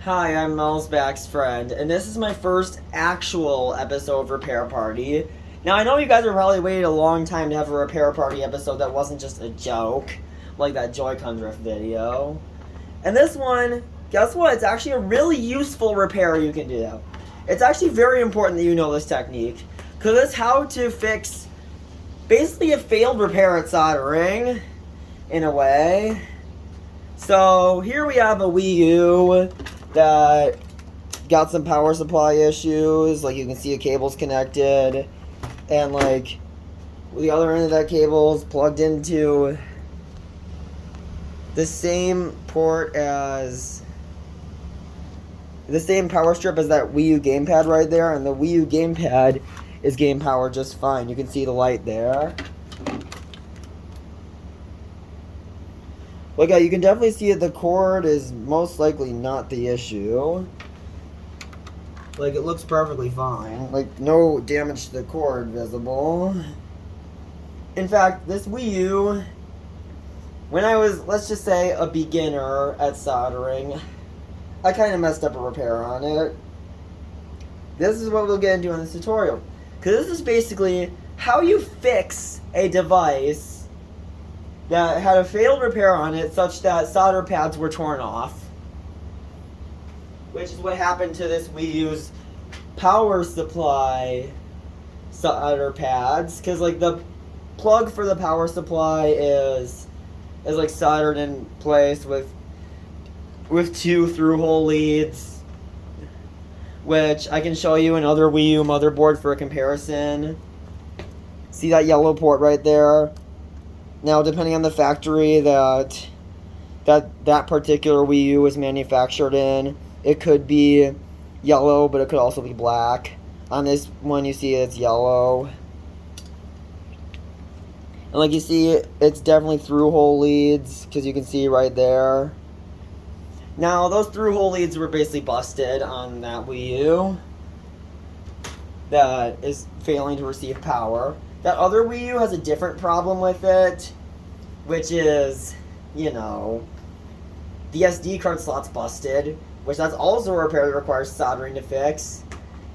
Hi, I'm Melsback's friend, and this is my first actual episode of Repair Party. Now, I know you guys are probably waiting a long time to have a Repair Party episode that wasn't just a joke, like that Joy-Con drift video. And this one, guess what? It's actually a really useful repair you can do. It's actually very important that you know this technique, because it's how to fix basically a failed repair at soldering, in a way. So, here we have a Wii U that got some power supply issues. Like, you can see a cable's connected, and like the other end of that cable is plugged into the same port as the same power strip as that Wii U gamepad right there, and the Wii U gamepad is game powered just fine. You can see the light there. Look, you can definitely see that the cord is most likely not the issue. Like, it looks perfectly fine. Like, no damage to the cord visible. In fact, this Wii U, when I was, let's just say, a beginner at soldering, I kind of messed up a repair on it. This is what we'll get into in this tutorial. Because this is basically how you fix a device that had a failed repair on it such that solder pads were torn off. Which is what happened to this Wii U's power supply solder pads. Because like the plug for the power supply is like soldered in place with two through-hole leads. Which I can show you another Wii U motherboard for a comparison. See that yellow port right there? Now, depending on the factory that particular Wii U was manufactured in, it could be yellow, but it could also be black. On this one, you see it's yellow. And like you see, it's definitely through-hole leads, because you can see right there. Now, those through-hole leads were basically busted on that Wii U that is failing to receive power. That other Wii U has a different problem with it, which is, you know, the SD card slot's busted, which that's also a repair that requires soldering to fix.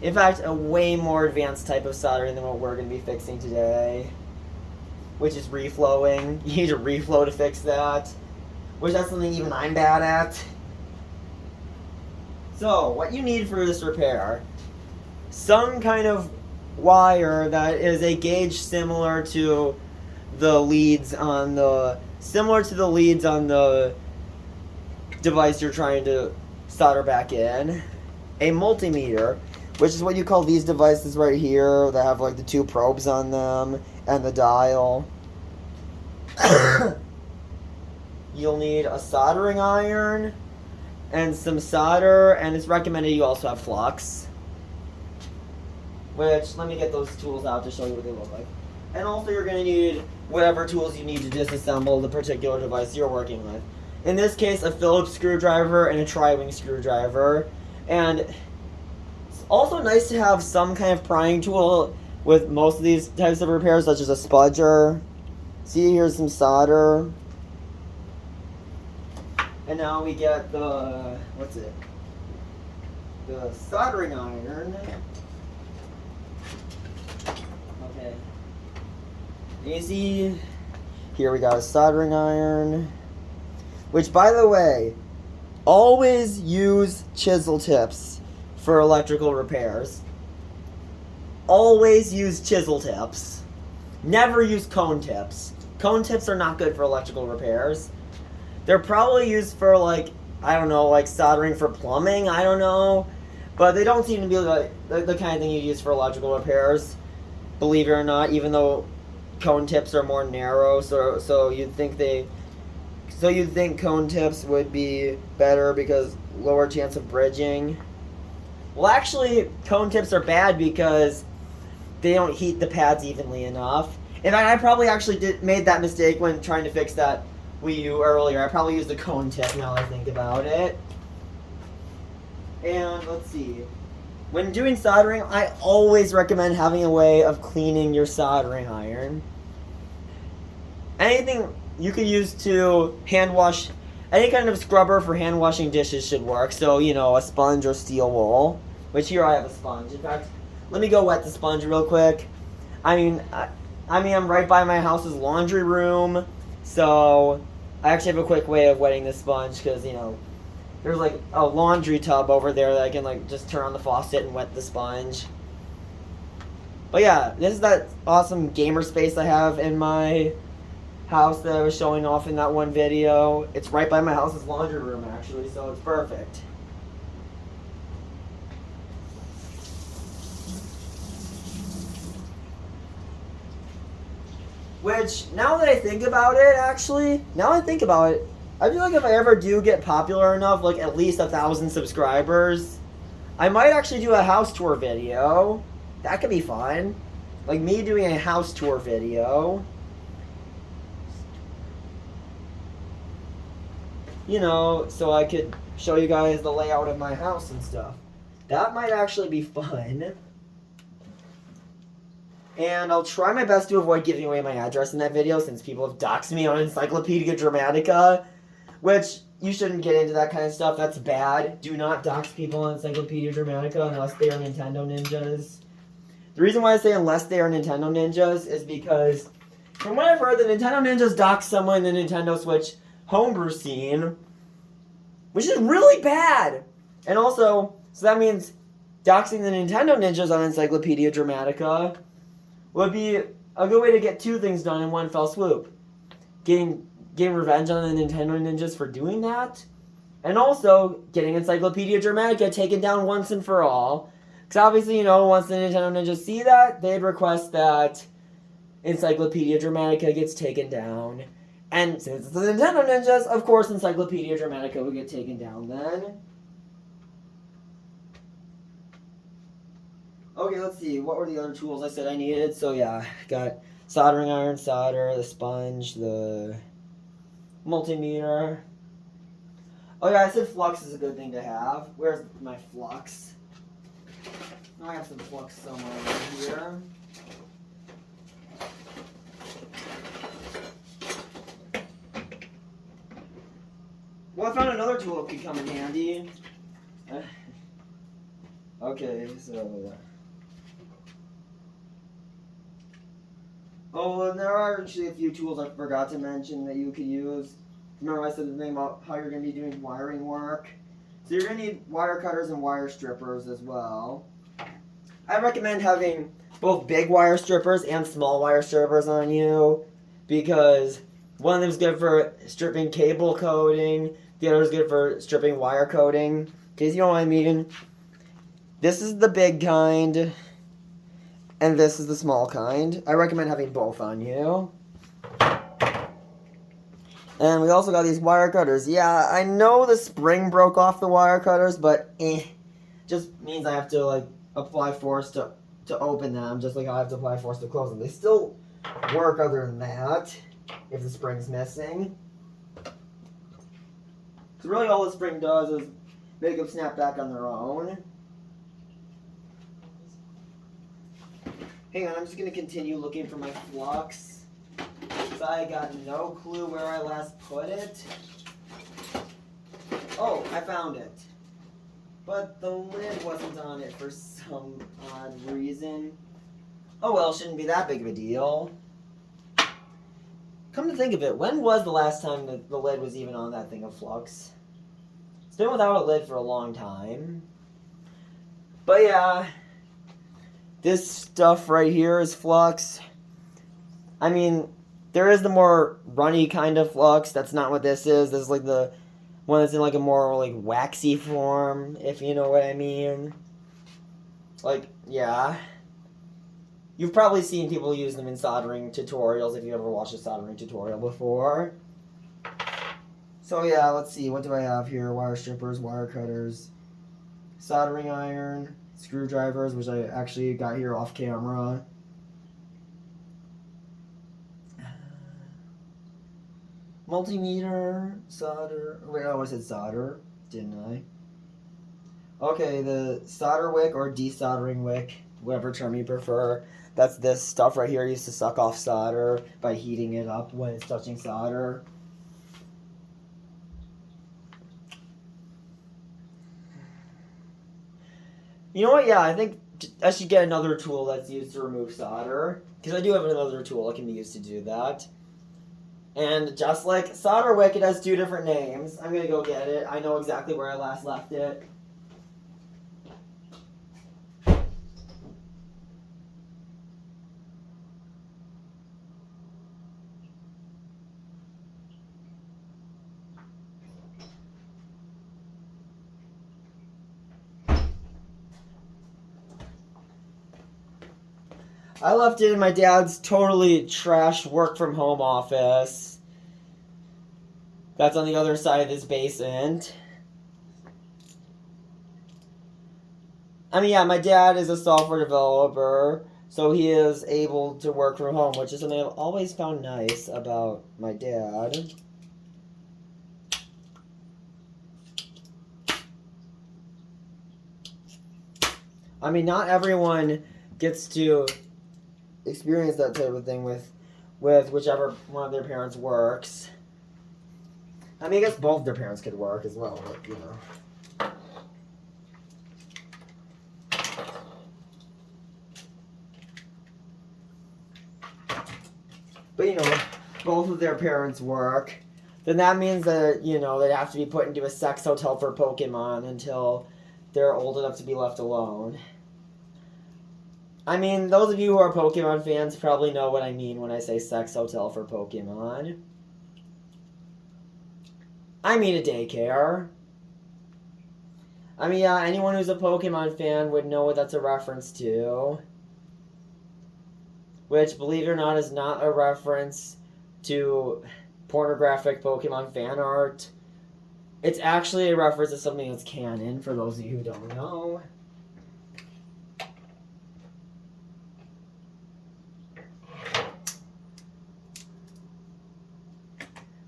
In fact, a way more advanced type of soldering than what we're going to be fixing today, which is reflowing. You need a reflow to fix that, which that's something even I'm bad at. So, what you need for this repair, some kind of wire that is a gauge similar to the leads on the device you're trying to solder back in. A multimeter, which is what you call these devices right here that have like the two probes on them and the dial. You'll need a soldering iron and some solder, and it's recommended you also have flux. Which, let me get those tools out to show you what they look like. And also you're going to need whatever tools you need to disassemble the particular device you're working with. In this case, a Phillips screwdriver and a tri-wing screwdriver. And it's also nice to have some kind of prying tool with most of these types of repairs, such as a spudger. See, here's some solder. And now we get the, the soldering iron. Okay. You see, here we got a soldering iron. Which, by the way, always use chisel tips for electrical repairs. Always use chisel tips. Never use cone tips. Cone tips are not good for electrical repairs. They're probably used for, like, I don't know, like soldering for plumbing, I don't know. But they don't seem to be like the kind of thing you use for electrical repairs, believe it or not, even though cone tips are more narrow, so you'd think cone tips would be better because lower chance of bridging. Well, actually, cone tips are bad because they don't heat the pads evenly enough. In fact, I probably actually made that mistake when trying to fix that Wii U earlier. I probably used the cone tip now I think about it. And let's see. When doing soldering, I always recommend having a way of cleaning your soldering iron. Anything you could use to hand wash any kind of scrubber for hand washing dishes should work. So, you know, a sponge or steel wool. Which here I have a sponge. In fact, let me go wet the sponge real quick. I'm right by my house's laundry room. So, I actually have a quick way of wetting this sponge because, you know, there's like a laundry tub over there that I can like just turn on the faucet and wet the sponge. But yeah, this is that awesome gamer space I have in my house that I was showing off in that one video. It's right by my house's laundry room actually, so it's perfect. Which, now that I think about it, I feel like if I ever do get popular enough, like at least 1,000 subscribers, I might actually do a house tour video. That could be fun. Like me doing a house tour video. You know, so I could show you guys the layout of my house and stuff. That might actually be fun. And I'll try my best to avoid giving away my address in that video since people have doxed me on Encyclopedia Dramatica. Which, you shouldn't get into that kind of stuff. That's bad. Do not dox people on Encyclopedia Dramatica unless they are Nintendo ninjas. The reason why I say unless they are Nintendo ninjas is because, from what I've heard, the Nintendo ninjas dox someone in the Nintendo Switch homebrew scene, which is really bad. And also, so that means doxing the Nintendo ninjas on Encyclopedia Dramatica would be a good way to get two things done in one fell swoop. Getting revenge on the Nintendo ninjas for doing that, and also getting Encyclopedia Dramatica taken down once and for all. Because obviously, you know, once the Nintendo ninjas see that, they'd request that Encyclopedia Dramatica gets taken down. And since it's the Nintendo ninjas, of course Encyclopedia Dramatica would get taken down then. Okay, let's see. What were the other tools I said I needed? So yeah, got soldering iron, solder, the sponge, the multimeter. Oh yeah, I said flux is a good thing to have. Where's my flux? I have some flux somewhere over here. Well, I found another tool that could come in handy. Okay, so... Oh, and there are actually a few tools I forgot to mention that you could use. Remember I said the thing about how you're going to be doing wiring work? So you're going to need wire cutters and wire strippers as well. I recommend having both big wire strippers and small wire strippers on you because one of them is good for stripping cable coating, the other is good for stripping wire coating. In case you know what I mean. This is the big kind, and this is the small kind. I recommend having both on you. And we also got these wire cutters. Yeah, I know the spring broke off the wire cutters, but just means I have to like apply force to open them, just like I have to apply force to close them. They still work other than that, if the spring's missing. So really all the spring does is make them snap back on their own. Hang on, I'm just going to continue looking for my flux. Because I got no clue where I last put it. Oh, I found it. But the lid wasn't on it for some odd reason. Oh well, shouldn't be that big of a deal. Come to think of it, when was the last time the lid was even on that thing of flux? It's been without a lid for a long time. But yeah, this stuff right here is flux. I mean, there is the more runny kind of flux. That's not what this is. This is like the one that's in like a more like waxy form, if you know what I mean. Like, yeah. You've probably seen people use them in soldering tutorials if you ever watched a soldering tutorial before. So yeah, let's see. What do I have here? Wire strippers, wire cutters, soldering iron, screwdrivers, which I actually got here off camera. Multimeter, solder. Wait, I always said solder, didn't I? Okay, the solder wick or desoldering wick, whatever term you prefer. That's this stuff right here used to suck off solder by heating it up when it's touching solder. You know what? Yeah, I think I should get another tool that's used to remove solder. Because I do have another tool that can be used to do that. And just like solder wick, it has 2 different names. I'm going to go get it. I know exactly where I last left it. I left it in my dad's totally trash work from home office. That's on the other side of this basement. I mean, yeah, my dad is a software developer, so he is able to work from home, which is something I've always found nice about my dad. I mean, not everyone gets to experience that type of thing with whichever one of their parents works. I mean, I guess both their parents could work as well, but, you know. But, you know, both of their parents work. Then that means that, you know, they'd have to be put into a sex hotel for Pokemon until they're old enough to be left alone. I mean, those of you who are Pokemon fans probably know what I mean when I say sex hotel for Pokemon. I mean a daycare. I mean, yeah, anyone who's a Pokemon fan would know what that's a reference to. Which, believe it or not, is not a reference to pornographic Pokemon fan art. It's actually a reference to something that's canon, for those of you who don't know.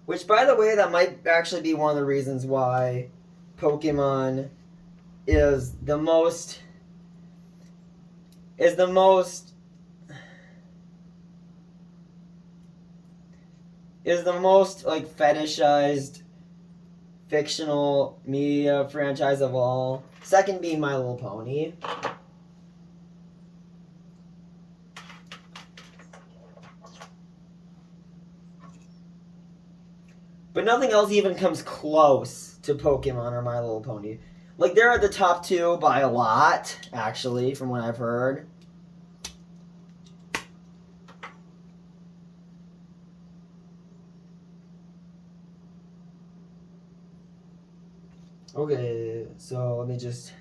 Which, by the way, that might actually be one of the reasons why Pokemon is the most like fetishized fictional media franchise of all. Second being My Little Pony. But nothing else even comes close to Pokemon or My Little Pony. Like, they're at the top 2 by a lot, actually, from what I've heard. Okay, so let me just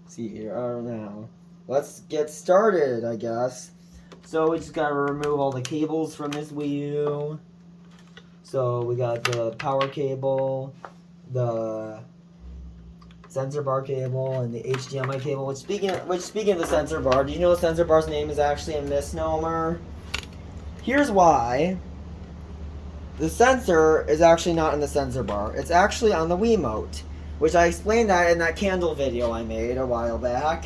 see here. I don't know. Let's get started, I guess. So we just gotta remove all the cables from this Wii U. So we got the power cable, the sensor bar cable, and the HDMI cable. Which speaking of the sensor bar, do you know the sensor bar's name is actually a misnomer? Here's why. The sensor is actually not in the sensor bar. It's actually on the Wiimote, which I explained that in that candle video I made a while back.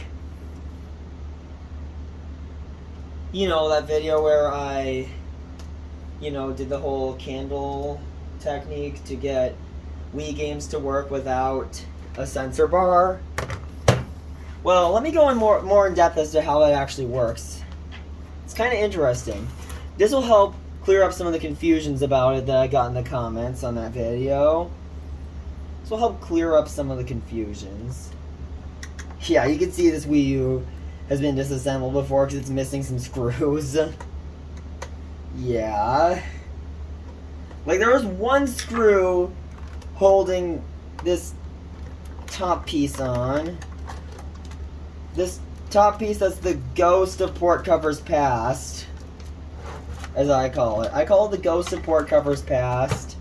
You know, that video where I, you know, did the whole candle technique to get Wii games to work without a sensor bar. Well, let me go in more in depth as to how that actually works. It's kind of interesting. This will help clear up some of the confusions about it that I got in the comments on that video. This will help clear up some of the confusions. Yeah, you can see this Wii U has been disassembled before because it's missing some screws. Yeah. Like, there was one screw holding this top piece on. This top piece that's the ghost of port covers past, as I call it. I call it the ghost of port covers past.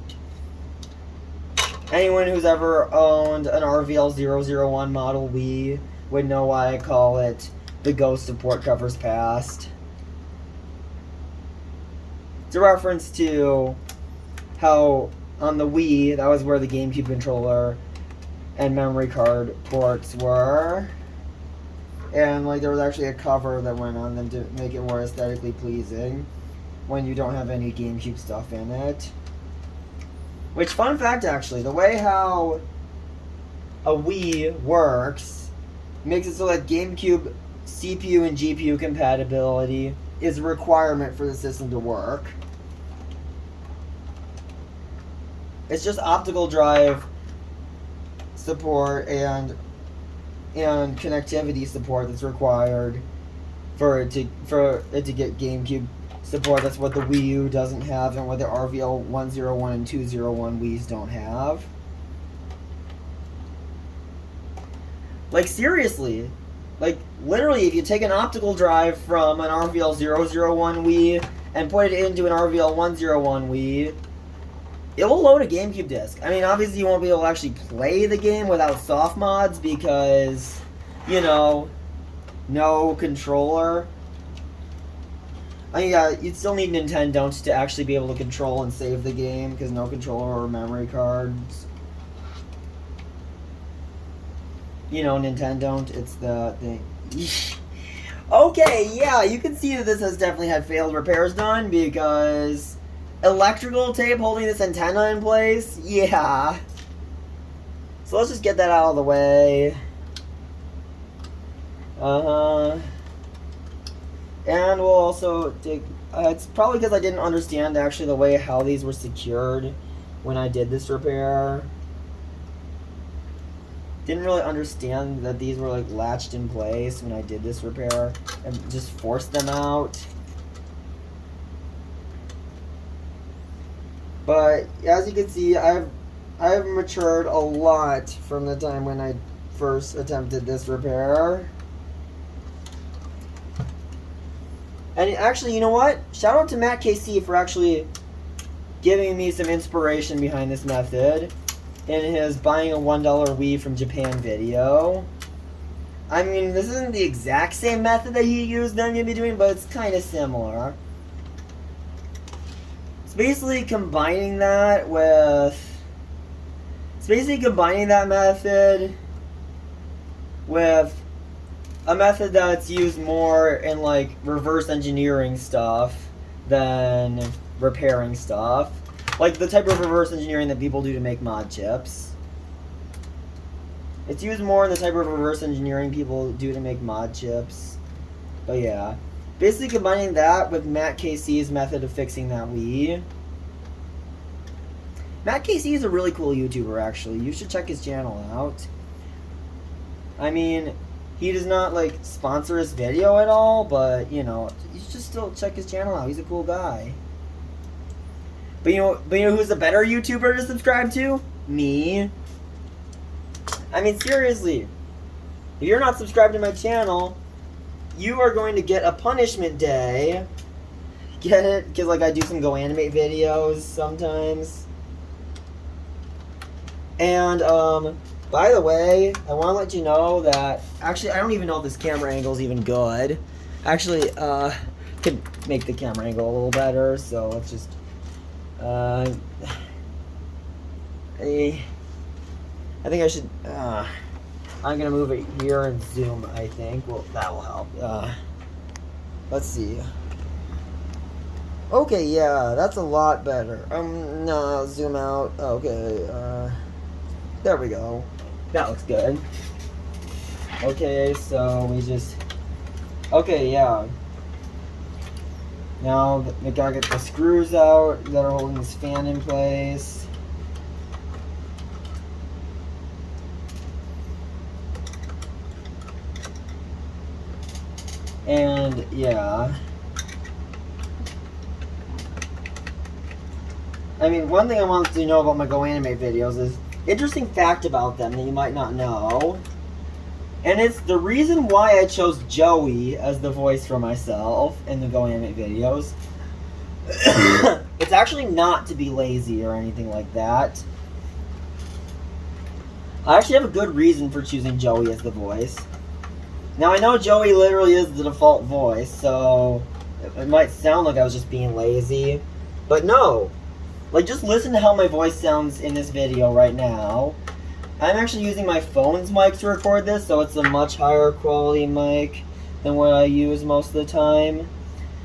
Anyone who's ever owned an RVL001 model Wii would know why I call it the ghost of port covers past. It's a reference to how on the Wii, that was where the GameCube controller and memory card ports were. And like there was actually a cover that went on them to make it more aesthetically pleasing when you don't have any GameCube stuff in it. Which, fun fact actually, the way how a Wii works Makes it so that GameCube CPU and GPU compatibility is a requirement for the system to work. It's just optical drive support and connectivity support that's required for it to get GameCube support. That's what the Wii U doesn't have, and what the RVL 101 and 201 Wii's don't have. Like, seriously. Like, literally, if you take an optical drive from an RVL 001 Wii and put it into an RVL 101 Wii, it will load a GameCube disc. I mean, obviously you won't be able to actually play the game without soft mods because, you know, no controller. I mean, yeah, you'd still need Nintendo to actually be able to control and save the game because no controller or memory cards. You know, Nintendo, it's the thing. Okay, yeah, you can see that this has definitely had failed repairs done because electrical tape holding this antenna in place, yeah. So let's just get that out of the way. And we'll also take, it's probably because I didn't understand actually the way how these were secured when I did this repair. Didn't really understand that these were like latched in place when I did this repair and just forced them out. But as you can see, I've matured a lot from the time when I first attempted this repair. And actually, you know what? Shout out to Matt KC for actually giving me some inspiration behind this method in his buying a $1 Wii from Japan video. I mean, this isn't the exact same method that he used that I'm going to be doing, but it's kind of similar. It's basically combining that with... It's basically combining that method with a method that's used more in, like, reverse engineering stuff than repairing stuff. Like the type of reverse engineering that people do to make mod chips. It's used more in the type of reverse engineering people do to make mod chips. But yeah. Basically combining that with Matt KC's method of fixing that Wii. Matt KC is a really cool YouTuber, actually. You should check his channel out. I mean, he does not, like, sponsor his video at all, but, you know, you should still check his channel out. He's a cool guy. But you know who's a better YouTuber to subscribe to? Me. I mean, seriously. If you're not subscribed to my channel, you are going to get a punishment day. Get it? Because, like, I do some Go Animate videos sometimes. And, by the way, I want to let you know that... Actually, I don't even know if this camera angle is even good. Actually, could make the camera angle a little better, so let's just... I think I should, I'm gonna move it here and zoom, I think. Well, that will help. Let's see. Okay, yeah, that's a lot better. No, I'll zoom out. Okay, there we go. That looks good. Okay, so we just, okay, yeah. Now, we gotta get the screws out that are holding this fan in place. And, yeah. I mean, one thing I wanted to know about my Go Animate videos is, interesting fact about them that you might not know. And it's the reason why I chose Joey as the voice for myself in the Go Animate videos. It's actually not to be lazy or anything like that. I actually have a good reason for choosing Joey as the voice. Now, I know Joey literally is the default voice, so it might sound like I was just being lazy. But no. Like, just listen to how my voice sounds in this video right now. I'm actually using my phone's mic to record this, so it's a much higher quality mic than what I use most of the time.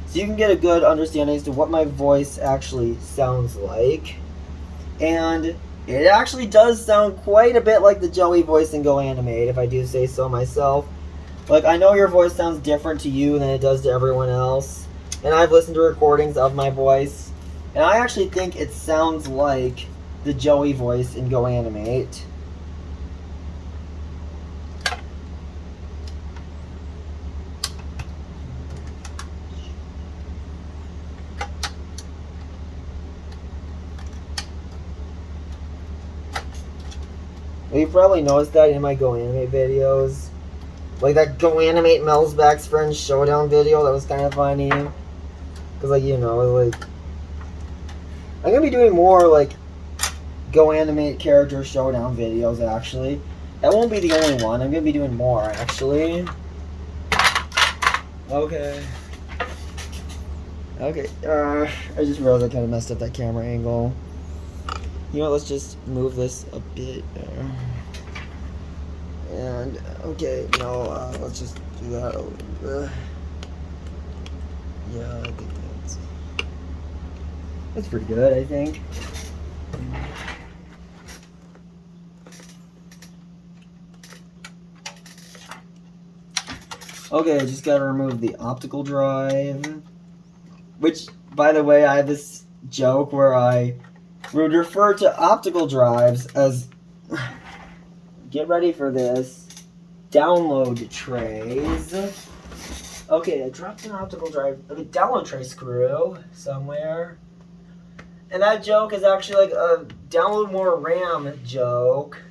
So you can get a good understanding as to what my voice actually sounds like. And It actually does sound quite a bit like the Joey voice in Go Animate, if I do say so myself. Like, I know your voice sounds different to you than it does to everyone else. And I've listened to recordings of my voice. And I actually think it sounds like the Joey voice in Go Animate. Well, you probably noticed that in my Go Animate videos. Like that Go Animate Melsback's Friends Showdown video, that was kind of funny. Because, like, you know, like... I'm going to be doing more, like, Go Animate character showdown videos, actually. That won't be the only one. I'm going to be doing more, actually. Okay. Okay. I just realized I kind of messed up that camera angle. You know what, let's just move this a bit. And, okay, no, let's just do that. Yeah, I think that's pretty good, I think. Okay, I just gotta remove the optical drive. Which, by the way, I have this joke where I would refer to optical drives as, get ready for this, download trays. Okay, I dropped an optical drive, like a download tray screw somewhere. And that joke is actually like a download more RAM joke.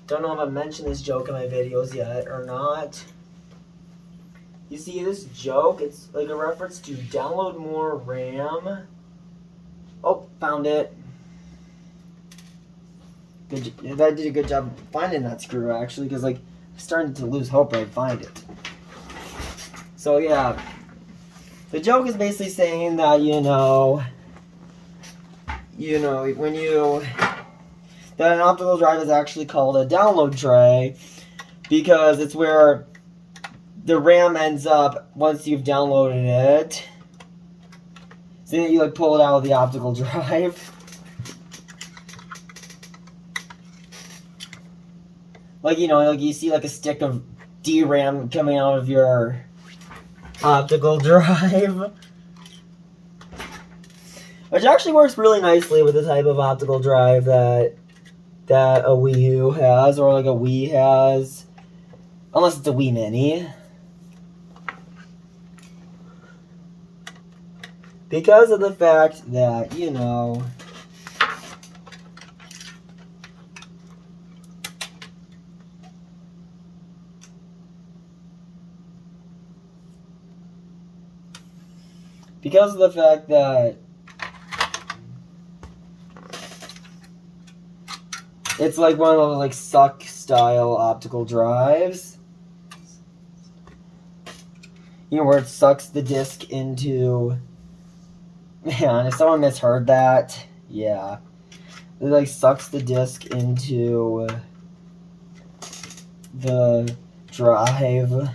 Don't know if I've mentioned this joke in my videos yet or not. You see this joke? It's like a reference to download more RAM. Oh, found it. Good, I did a good job finding that screw, actually, because, like, I'm starting to lose hope I'd find it. So, yeah. The joke is basically saying that, you know, when that an optical drive is actually called a download tray because it's where the RAM ends up once you've downloaded it. So then you, like, pull it out of the optical drive. Like, you know, like you see like a stick of DRAM coming out of your optical drive. Which actually works really nicely with the type of optical drive that a Wii U has, or like a Wii has. Unless it's a Wii Mini. Because of the fact that, you know, because of the fact that it's like one of those like suck style optical drives. You know, where it sucks the disc into... Man, if someone misheard that, yeah. It like sucks the disc into the drive.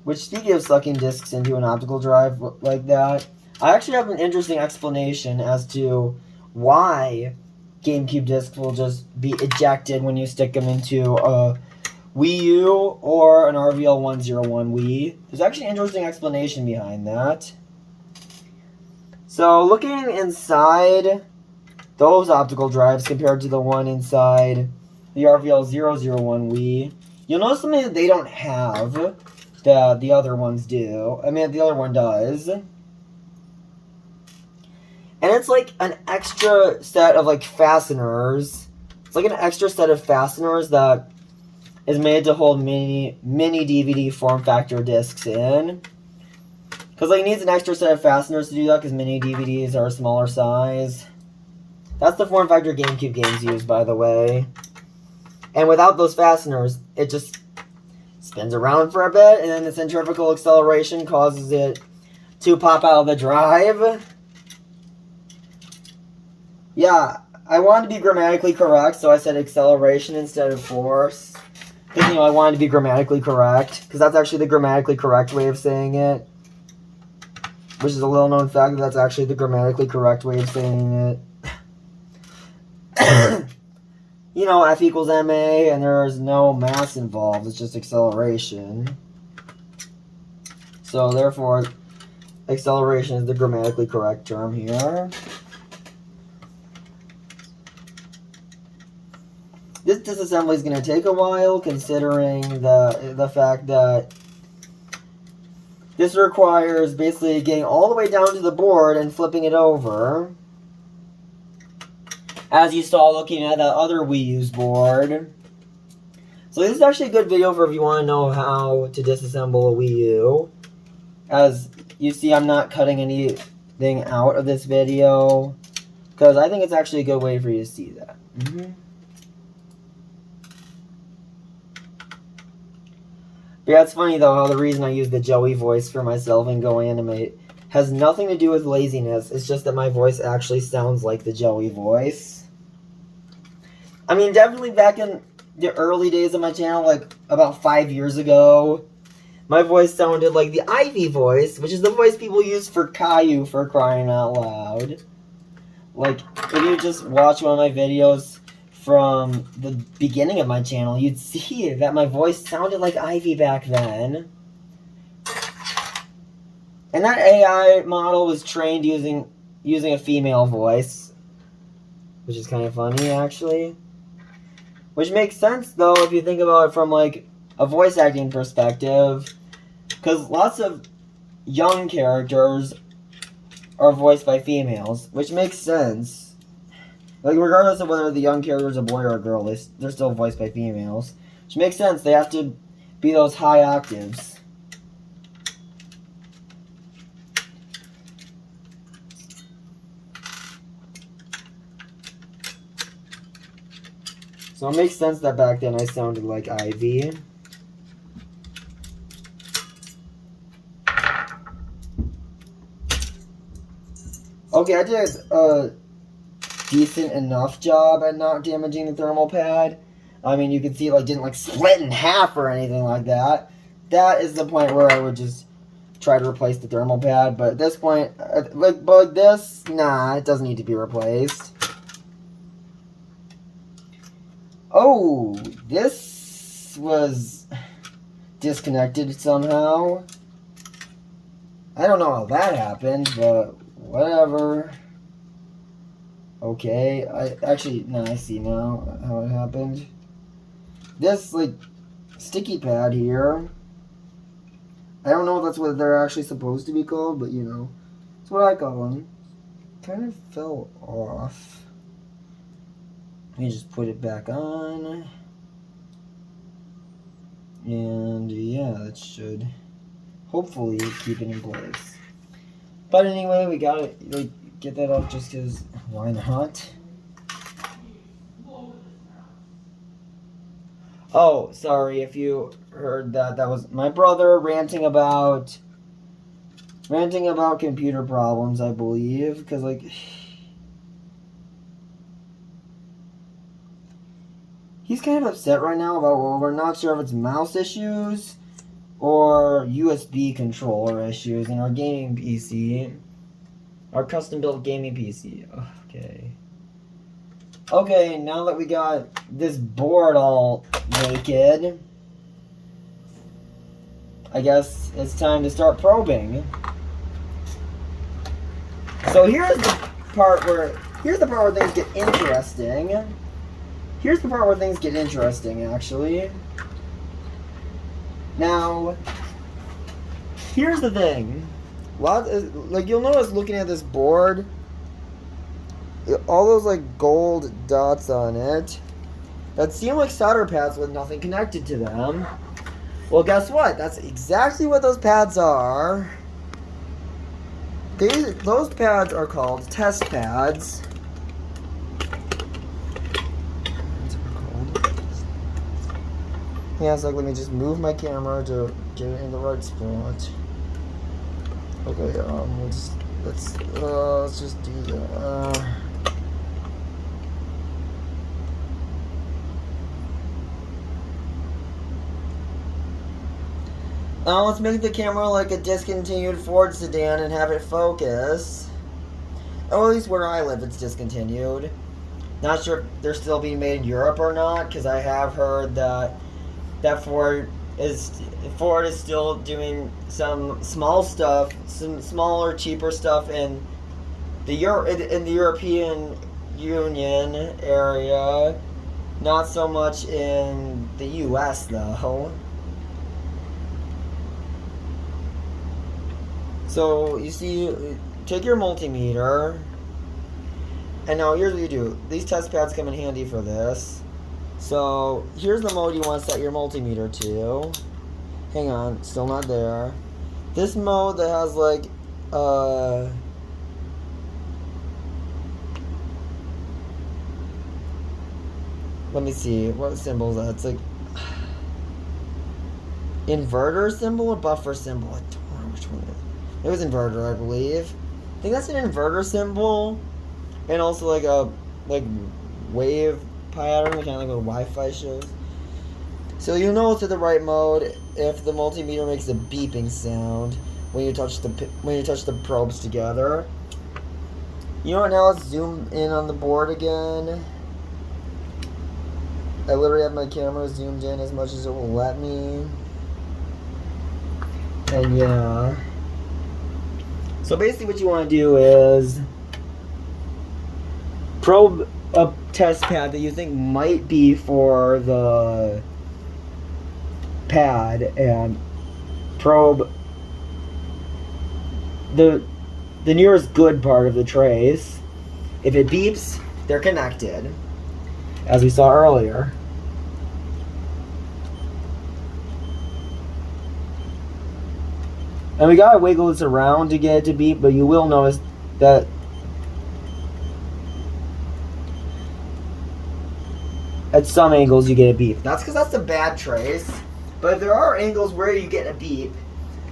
Which, speaking of sucking discs into an optical drive like that, I actually have an interesting explanation as to why GameCube discs will just be ejected when you stick them into a Wii U or an RVL101 Wii. There's actually an interesting explanation behind that. So, looking inside those optical drives compared to the one inside the RVL001 Wii, you'll notice something that they don't have that the other ones do. I mean, the other one does. And it's like an extra set of, like, fasteners. It's like an extra set of fasteners that is made to hold mini DVD form factor discs in. Because, like, it needs an extra set of fasteners to do that because mini DVDs are a smaller size. That's the form factor GameCube games use, by the way. And without those fasteners, it just spins around for a bit, and then the centrifugal acceleration causes it to pop out of the drive. Yeah, I wanted to be grammatically correct, so I said acceleration instead of force. Because, you know, I wanted to be grammatically correct. Because that's actually the grammatically correct way of saying it. which is a little known fact that that's actually the grammatically correct way of saying it. You know, F equals ma, and there's no mass involved. It's just acceleration. So, therefore, acceleration is the grammatically correct term here. This disassembly is going to take a while, considering the fact that this requires basically getting all the way down to the board and flipping it over. As you saw looking at that other Wii U's board. So this is actually a good video for if you want to know how to disassemble a Wii U. As you see, I'm not cutting anything out of this video, because I think it's actually a good way for you to see that. But yeah, it's funny though how the reason I use the Joey voice for myself in Go Animate has nothing to do with laziness. It's just that my voice actually sounds like the Joey voice. I mean, definitely back in the early days of my channel, like about 5 years ago, my voice sounded like the Ivy voice, which is the voice people use for Caillou, for crying out loud. Like, if you just watch one of my videos from the beginning of my channel, you'd see that my voice sounded like Ivy back then. And that AI model was trained using a female voice, which is kind of funny, actually. Which makes sense, though, if you think about it from, like, a voice acting perspective. Because lots of young characters are voiced by females, which makes sense. Like, regardless of whether the young character is a boy or a girl, they're still voiced by females. Which makes sense. They have to be those high octaves. So it makes sense that back then I sounded like Ivy. Okay, I did a decent enough job at not damaging the thermal pad. I mean, you can see it like didn't like split in half or anything like that. That is the point where I would just try to replace the thermal pad. But at this point, like this, nah, it doesn't need to be replaced. Oh, this was disconnected somehow. I don't know how that happened, but whatever. Okay, I see now how it happened. This, like, sticky pad here. I don't know if that's what they're actually supposed to be called, but, you know, that's what I call them. Kind of fell off. Let me just put it back on. And yeah, that should hopefully keep it in place. But anyway, we gotta get that off just because why not? Oh, sorry if you heard that. That was my brother ranting about computer problems, I believe, because like he's kind of upset right now about, well, we're not sure if it's mouse issues or USB controller issues in our gaming PC. Our custom-built gaming PC. Okay. Okay, now that we got this board all naked, I guess it's time to start probing. So here's the part where things get interesting. Actually. Now, here's the thing. Like, you'll notice looking at this board, all those, like, gold dots on it that seem like solder pads with nothing connected to them. Well, guess what? That's exactly what those pads are. Those pads are called test pads. Yeah, so let me just move my camera to get it in the right spot. Okay, let's just do that. Let's make the camera like a discontinued Ford sedan and have it focus. Oh, at least where I live, it's discontinued. Not sure if they're still being made in Europe or not, because I have heard that Ford is still doing some small stuff, some smaller, cheaper stuff in the European Union area. Not so much in the U.S. though. So you see, take your multimeter, and now here's what you do. These test pads come in handy for this. So here's the mode you want to set your multimeter to. Hang on, still not there. This mode that has like let me see, what symbol is that? It's like inverter symbol or buffer symbol? I don't know which one it is. It was inverter, I believe. I think that's an inverter symbol. And also like a wave pattern, kind of like what Wi-Fi shows. So you know it's in the right mode if the multimeter makes a beeping sound when you touch the probes together. You know what? Now let's zoom in on the board again. I literally have my camera zoomed in as much as it will let me. And yeah. So basically what you want to do is probe a test pad that you think might be for the pad and probe the nearest good part of the trace. If it beeps, they're connected, as we saw earlier. And we gotta wiggle this around to get it to beep, but you will notice that at some angles you get a beep. That's because that's a bad trace. But if there are angles where you get a beep,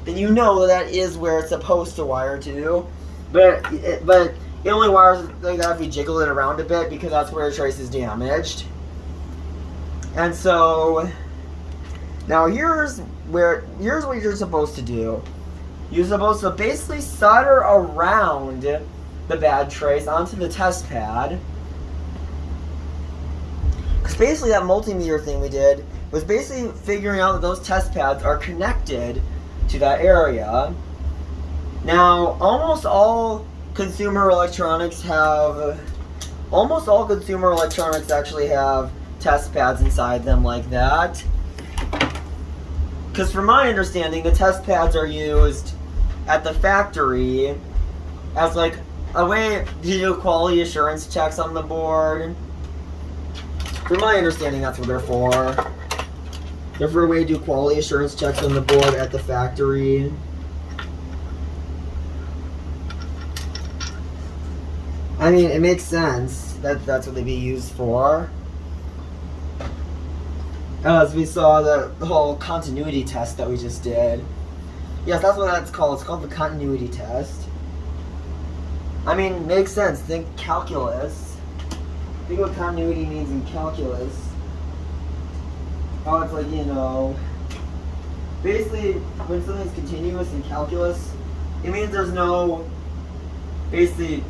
then you know that is where it's supposed to wire to. But it only wires like that if we jiggle it around a bit, because that's where the trace is damaged. And so now here's what you're supposed to do. You're supposed to basically solder around the bad trace onto the test pad. Because basically that multimeter thing we did was basically figuring out that those test pads are connected to that area. Now, almost all consumer electronics actually have test pads inside them like that. Because from my understanding, the test pads are used at the factory as like a way to do quality assurance checks on the board. From my understanding, that's what they're for. They're for a way to do quality assurance checks on the board at the factory. I mean, it makes sense that that's what they'd be used for. As we saw the whole continuity test that we just did. Yes, that's what that's called. It's called the continuity test. I mean, makes sense. Think calculus. Think what continuity means in calculus. Oh, it's like, you know, basically when something's continuous in calculus, it means there's no, basically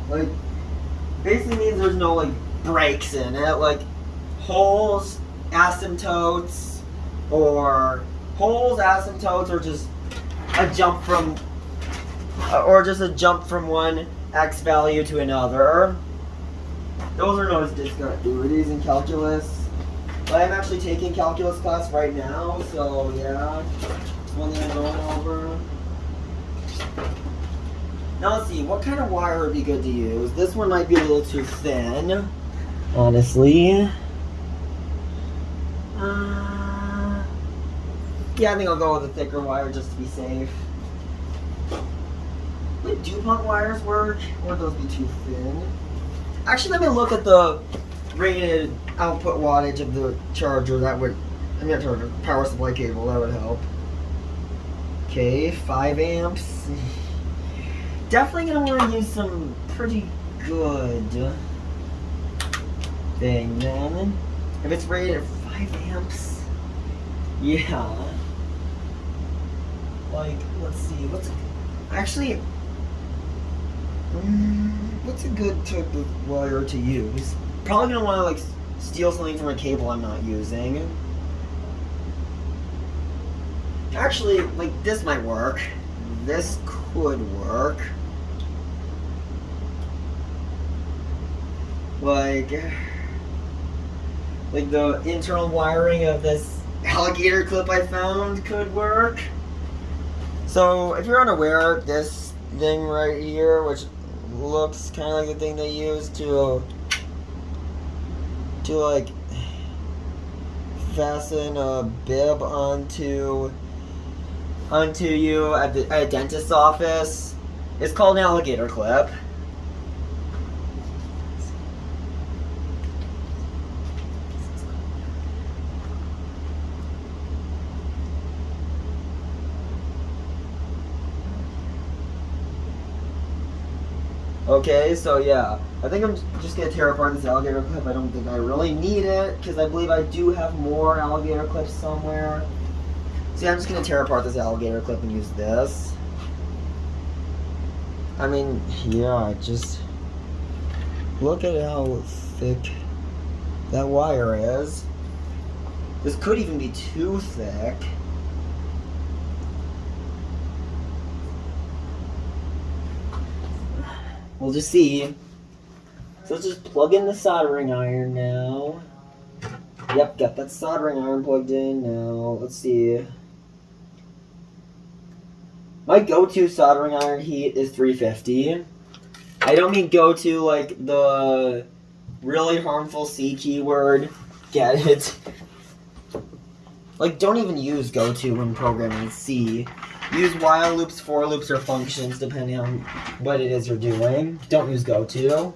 means there's no like breaks in it, like holes, asymptotes, or just a jump from one x value to another. Those are known as discontinuities in calculus. But I'm actually taking calculus class right now, so yeah, it's one thing I'm going over. Now let's see, what kind of wire would be good to use? This one might be a little too thin, honestly. Yeah, I think I'll go with a thicker wire just to be safe. Would DuPont wires work, or would those be too thin? Actually, let me look at the rated output wattage of the charger. Power supply cable, that would help. Okay, 5 amps. Definitely gonna want to use some pretty good thing then. If it's rated at 5 amps, Yeah. Like, let's see, actually, what's a good type of wire to use? Probably gonna want to, like, steal something from a cable I'm not using. Actually, like, this might work. This could work. Like the internal wiring of this alligator clip I found could work. So, if you're unaware, this thing right here, which looks kind of like the thing they use to like fasten a bib onto you at a dentist's office, it's called an alligator clip. Okay, so yeah, I think I'm just gonna tear apart this alligator clip. I don't think I really need it, because I believe I do have more alligator clips somewhere. So yeah, I'm just gonna tear apart this alligator clip and use this. I mean, yeah, just look at how thick that wire is. This could even be too thick. We'll just see. So let's just plug in the soldering iron now. Yep, got that soldering iron plugged in now. Let's see. My go-to soldering iron heat is 350. I don't mean go-to like the really harmful C keyword. Get it? Like, don't even use go-to when programming C. Use while loops, for loops, or functions, depending on what it is you're doing. Don't use go-to.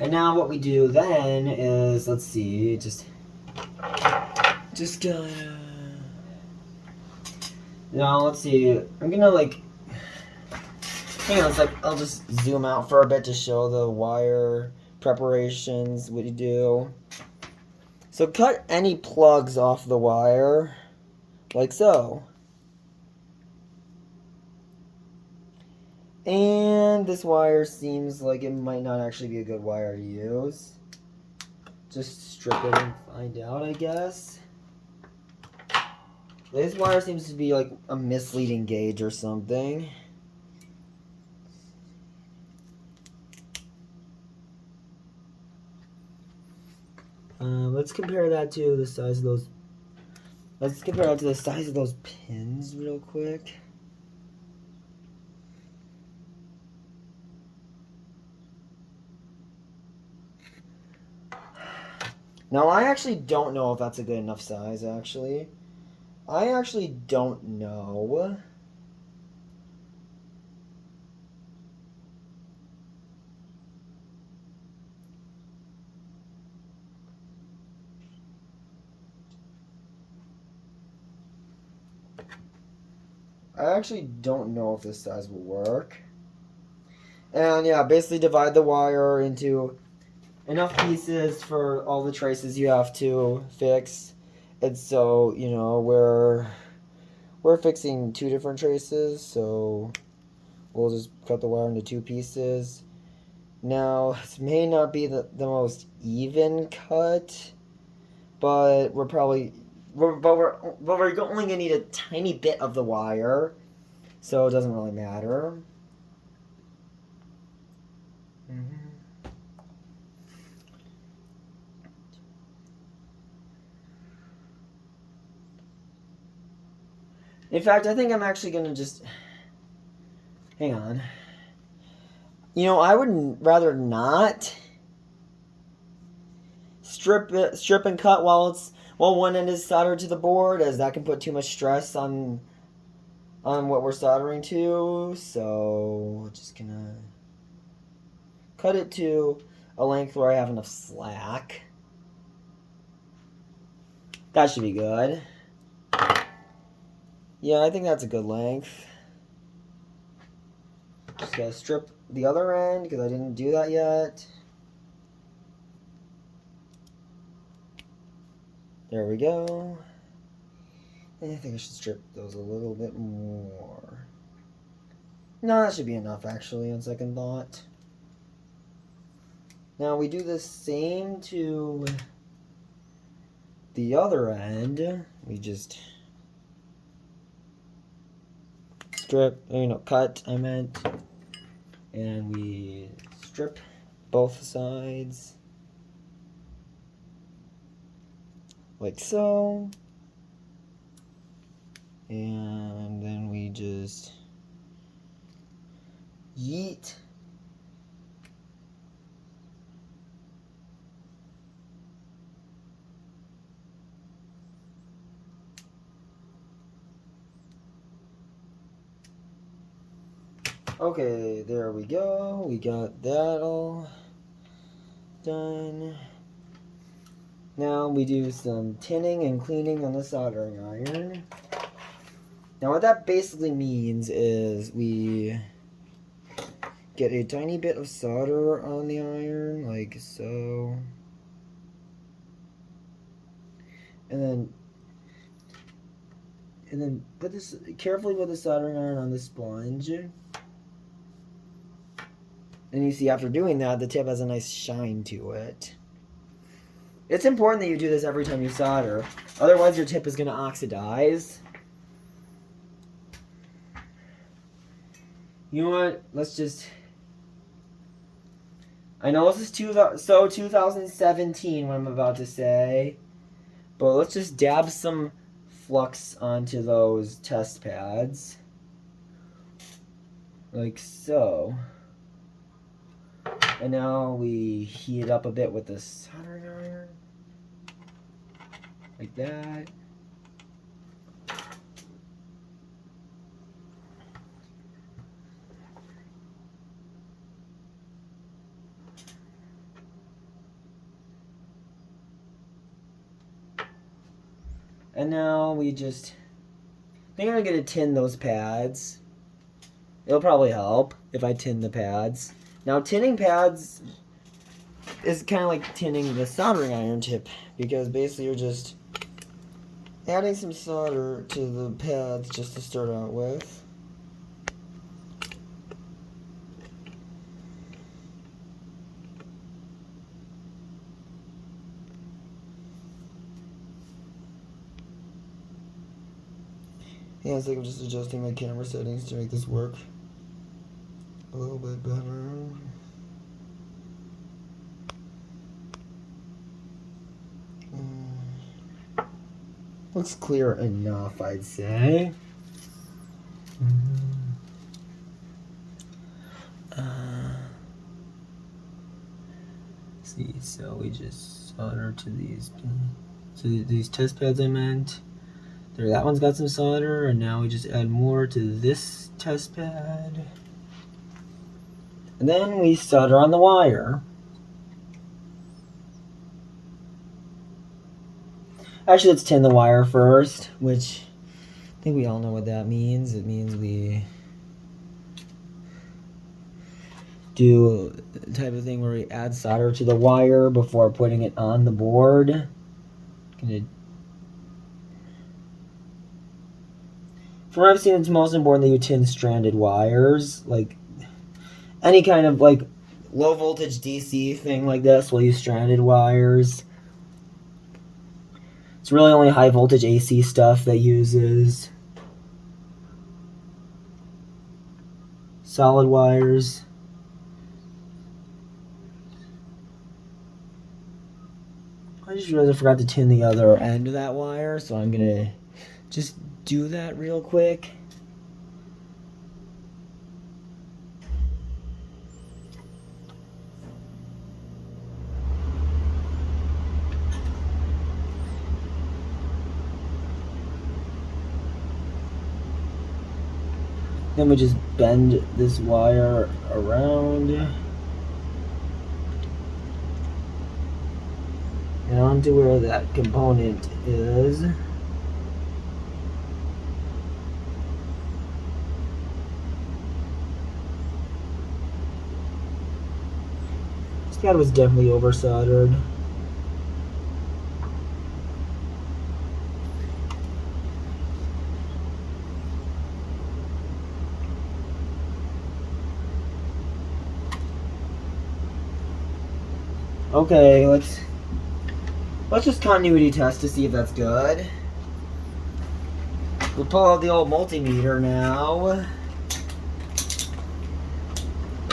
And now what we do then is, let's see, just gonna... Now, let's see, I'm gonna, like... Hang on, it's like, I'll just zoom out for a bit to show the wire preparations, what you do. So cut any plugs off the wire, like so. And this wire seems like it might not actually be a good wire to use. Just strip it and find out, I guess. This wire seems to be like a misleading gauge or something. Let's compare that to the size of those. Let's compare that to the size of those pins real quick. Now, I actually don't know if that's a good enough size, actually. I actually don't know. I actually don't know if this size will work. And yeah, basically divide the wire into enough pieces for all the traces you have to fix. And so, you know, we're fixing 2 different traces, so we'll just cut the wire into 2 pieces. Now, this may not be the most even cut, but we're only gonna need a tiny bit of the wire, so it doesn't really matter. In fact, I think I'm actually gonna just hang on. You know, I would rather not strip and cut while one end is soldered to the board, as that can put too much stress on what we're soldering to. So we're just gonna cut it to a length where I have enough slack. That should be good. Yeah, I think that's a good length. Just gotta strip the other end because I didn't do that yet. There we go. I think I should strip those a little bit more. No, that should be enough actually on second thought. Now we do the same to the other end. We just strip, cut, I meant. And we strip both sides. Like so. And then we just yeet. Okay, there we go. We got that all done. Now we do some tinning and cleaning on the soldering iron. Now what that basically means is we get a tiny bit of solder on the iron, like so. And then put this carefully with the soldering iron on the sponge. And you see after doing that, the tip has a nice shine to it. It's important that you do this every time you solder. Otherwise your tip is going to oxidize. You know what? Let's just... I know this is 2017 what I'm about to say. But let's just dab some flux onto those test pads. Like so. And now we heat it up a bit with the soldering iron. Like that. And now we just... I think I'm going to tin those pads. It'll probably help if I tin the pads. Now, tinning pads is kind of like tinning the soldering iron tip, because basically you're just adding some solder to the pads just to start out with. Yeah, it's like I'm just adjusting my camera settings to make this work a little bit better. Looks clear enough, I'd say. See, so we just solder to these. So these test pads I meant. There, that one's got some solder, and now we just add more to this test pad. And then we solder on the wire. Actually, let's tin the wire first, which I think we all know what that means. It means we do the type of thing where we add solder to the wire before putting it on the board. From what I've seen, it's most important that you tin stranded wires. Like any kind of like low voltage DC thing like this will use stranded wires. It's really only high voltage AC stuff that uses solid wires. I just realized I forgot to tin the other end of that wire, so I'm gonna just do that real quick. Then we just bend this wire around. And down to where that component is. This pad was definitely over soldered. Okay, let's just continuity test to see if that's good. We'll pull out the old multimeter now.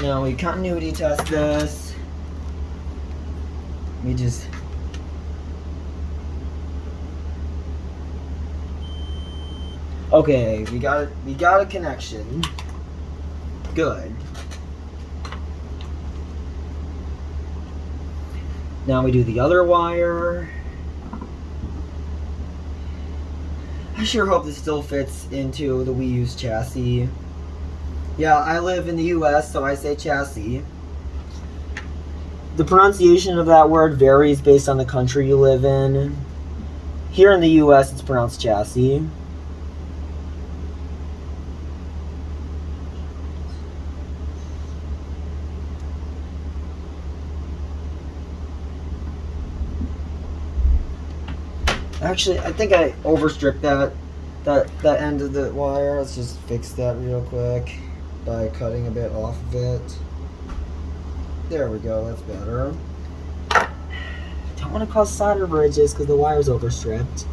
Now we continuity test this. We just okay. We got a connection. Good. Now we do the other wire. I sure hope this still fits into the Wii U's chassis. Yeah, I live in the US, so I say chassis. The pronunciation of that word varies based on the country you live in. Here in the US, it's pronounced chassis. Actually, I think I overstripped that end of the wire. Let's just fix that real quick by cutting a bit off of it. There we go, that's better. Don't want to cause solder bridges because the wire's overstripped.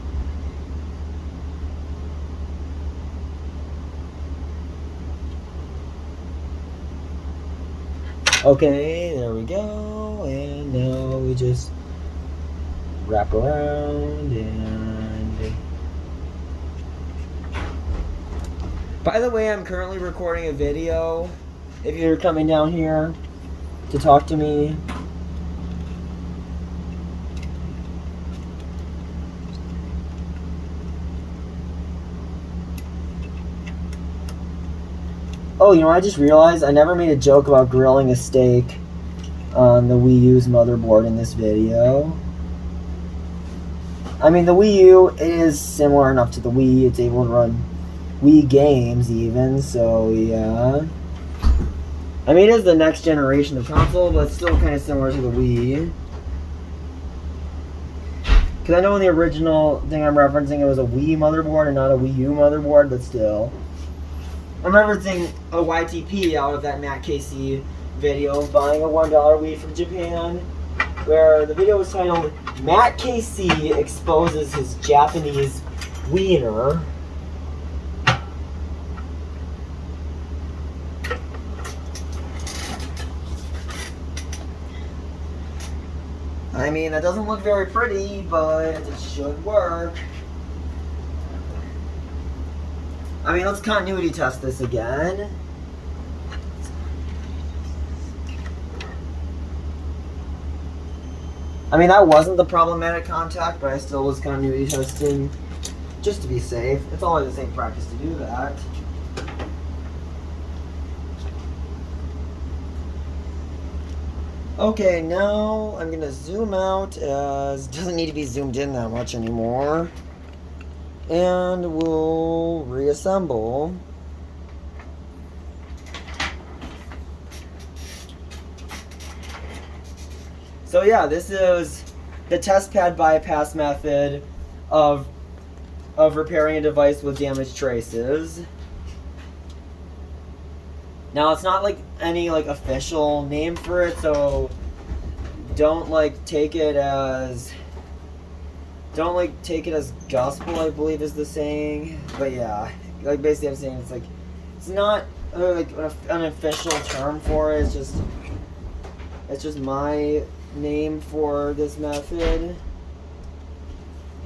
Okay, there we go. And now we just wrap around and... By the way, I'm currently recording a video. If you're coming down here to talk to me. Oh, you know, I just realized I never made a joke about grilling a steak on the Wii U's motherboard in this video. I mean, the Wii U is similar enough to the Wii. It's able to run Wii games even, so yeah. I mean, it is the next generation of console, but it's still kind of similar to the Wii. Because I know in the original thing I'm referencing, it was a Wii motherboard and not a Wii U motherboard, but still. I'm referencing a YTP out of that Matt Casey video of buying a $1 Wii from Japan, where the video was titled, Matt Casey exposes his Japanese wiener. I mean, that doesn't look very pretty, but it should work. I mean, let's continuity test this again. I mean, that wasn't the problematic contact, but I still was continuity testing just to be safe. It's always the same practice to do that. Okay, now I'm gonna zoom out as it doesn't need to be zoomed in that much anymore. And we'll reassemble. So yeah, this is the test pad bypass method of repairing a device with damaged traces. Now it's not like any like official name for it, so don't take it as gospel, I believe is the saying. But yeah, like basically I'm saying it's not like an official term for it. It's just my name for this method.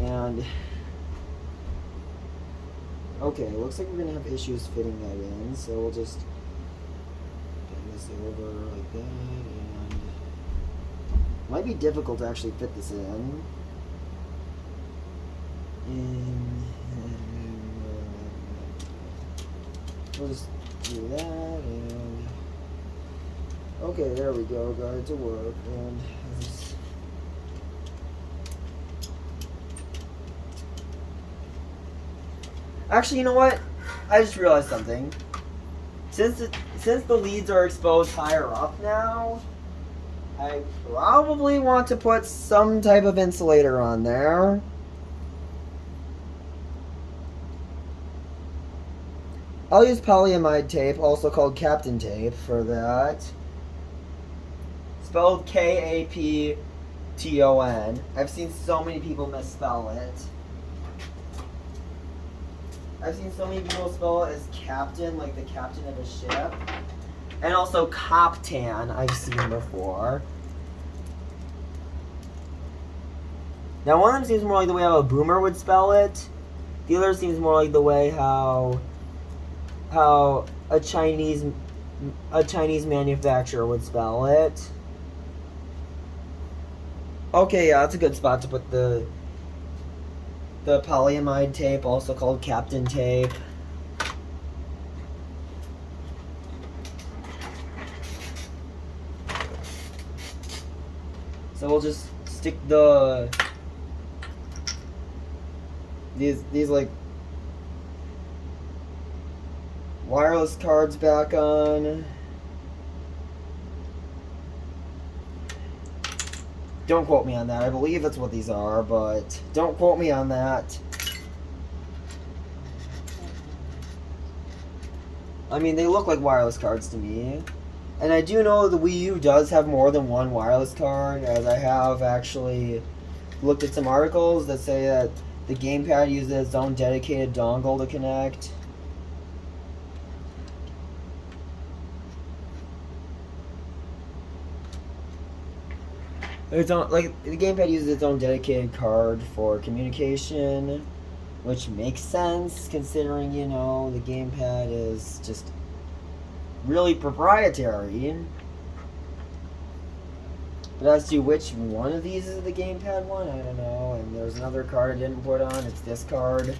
And okay, looks like we're gonna have issues fitting that in, so we'll just bend this over like that, and it might be difficult to actually fit this in. We'll just do that, and okay, there we go, got it to work. And Actually, you know what? I just realized something. Since the leads are exposed higher up now, I probably want to put some type of insulator on there. I'll use polyamide tape, also called Captain tape, for that. Spelled Kapton. I've seen so many people misspell it. I've seen so many people spell it as captain, like the captain of a ship. And also Coptan, I've seen before. Now one of them seems more like the way how a boomer would spell it. The other seems more like the way how a Chinese manufacturer would spell it. Okay, yeah, that's a good spot to put the polyamide tape, also called Captain tape. So we'll just stick these like wireless cards back on. Don't quote me on that. I believe that's what these are, but don't quote me on that. I mean, they look like wireless cards to me. And I do know the Wii U does have more than one wireless card, as I have actually looked at some articles that say that the gamepad uses its own dedicated dongle to connect. Its own, like, the gamepad uses its own dedicated card for communication, which makes sense considering, you know, the gamepad is just really proprietary. But as to which one of these is the gamepad one, I don't know. And there's another card I didn't put on. It's this card.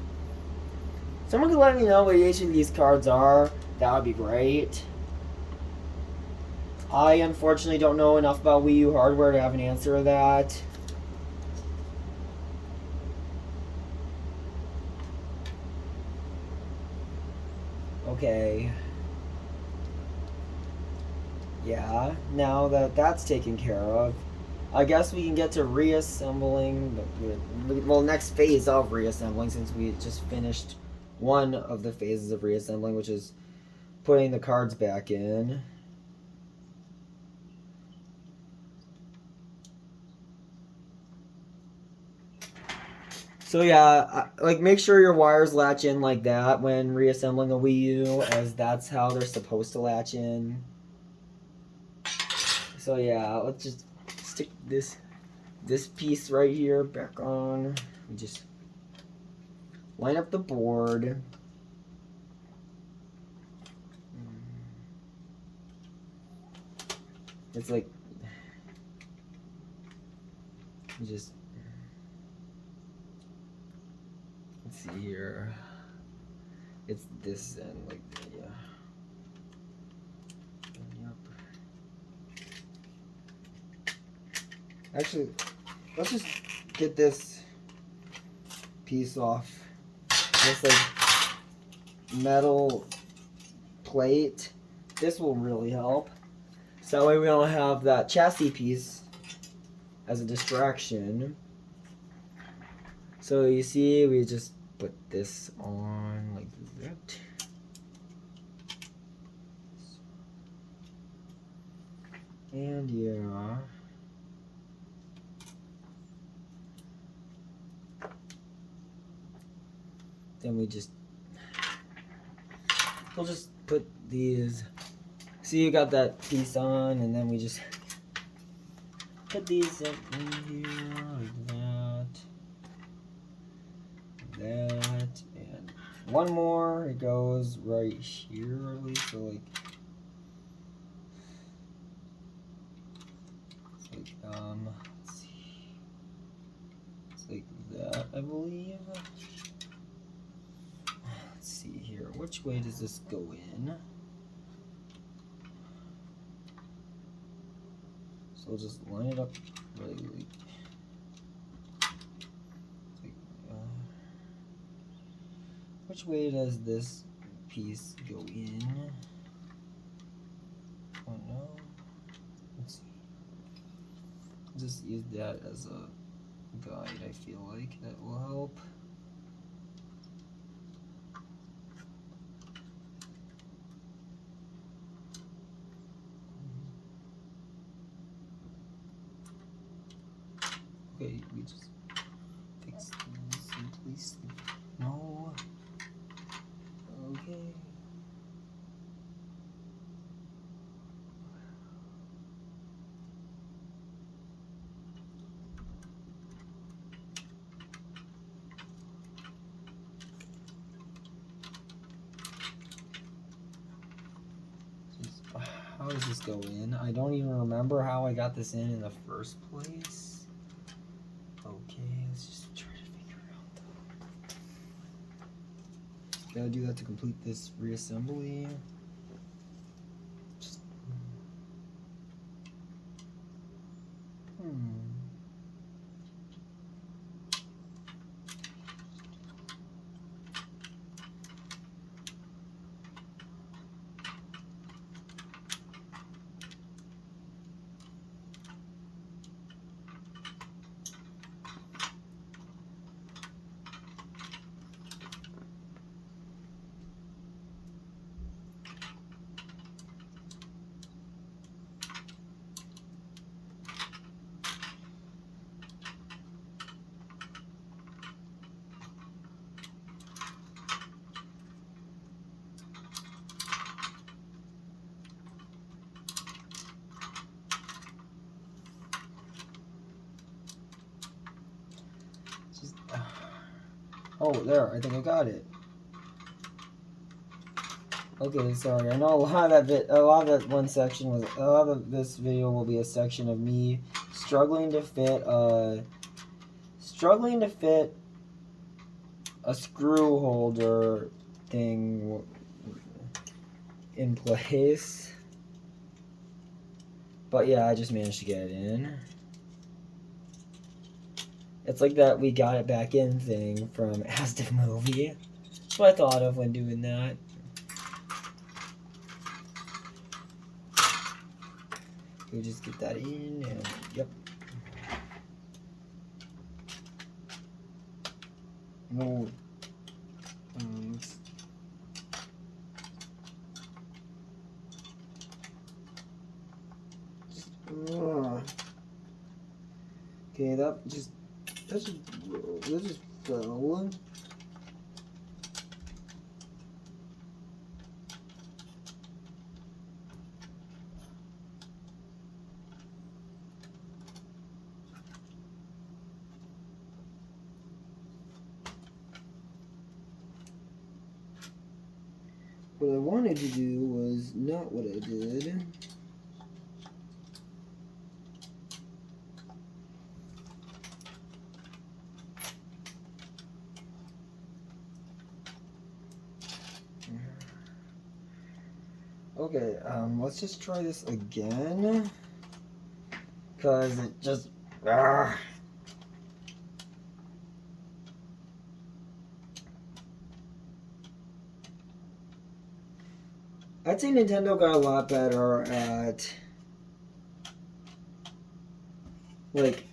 Someone could let me know what each of these cards are. That would be great. I unfortunately don't know enough about Wii U hardware to have an answer to that. Okay. Yeah, now that that's taken care of, I guess we can get to reassembling, well, next phase of reassembling, since we just finished one of the phases of reassembling, which is putting the cards back in. So yeah, like, make sure your wires latch in like that when reassembling a Wii U, as that's how they're supposed to latch in. So yeah, let's just stick this piece right here back on. And just line up the board. It's like, just, let's see here. It's this end, like, yeah. Yep. Actually, let's just get this piece off. This like metal plate. This will really help. So that way we don't have that chassis piece as a distraction. So you see, we just put this on like that. And yeah. Then we'll just put these. See, you got that piece on, and then we just put these in here like that, and one more. It goes right here, at least. So like, let's see. It's like that, I believe. Let's see here. Which way does this go in? So we'll just line it up really. Which way does this piece go in? Oh no. Let's see. Just use that as a guide, I feel like. That will help. Okay, we just fix these simply. No. Okay. How does this go in? I don't even remember how I got this in the first place. Okay, let's just try to figure it out though. Gotta do that to complete this reassembly. Just, oh, there, I think I got it. Okay, sorry. I know a lot of that one section was, a lot of this video will be a section of me struggling to fit a screw holder thing in place. But yeah, I just managed to get it in. It's like that we got it back in thing from Aston Movie. That's what I thought of when doing that. We just get that in and yep. No. Okay, that just fell. What I wanted to do was not what I did. Okay, let's just try this again. Cause it just I'd say Nintendo got a lot better at like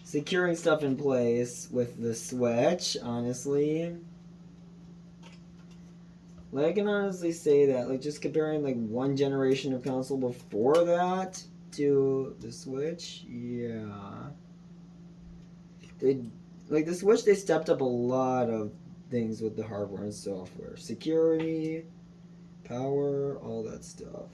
securing stuff in place with the Switch, honestly. Like, I can honestly say that, like, just comparing, like, one generation of console before that to the Switch, yeah. Like, the Switch, they stepped up a lot of things with the hardware and software. Security, power, all that stuff.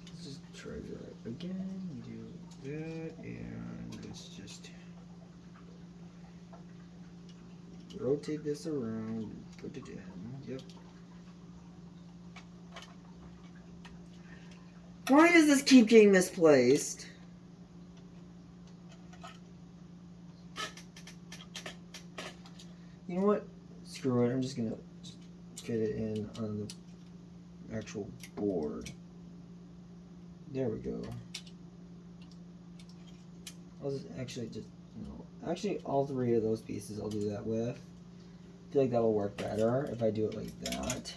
Let's just try that again. Do that, and let's just rotate this around, put it in. Yep. Why does this keep getting misplaced? what? Screw it. I'm just gonna fit it in on the actual board. There we go. I'll just actually actually all three of those pieces I'll do that with. I feel like that'll work better if I do it like that.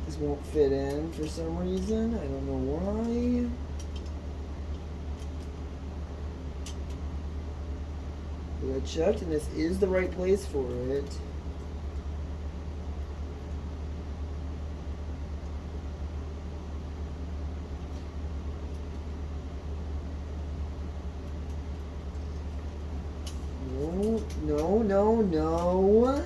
This won't fit in for some reason. I don't know why. But I checked and this is the right place for it. No, no, no.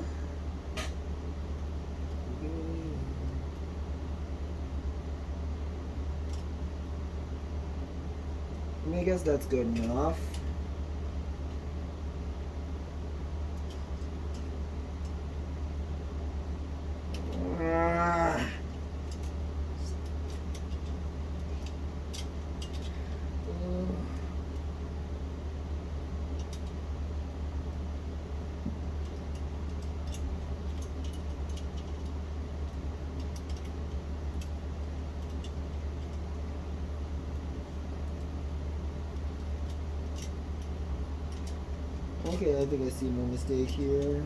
I guess that's good enough. Okay, I think I see my mistake here.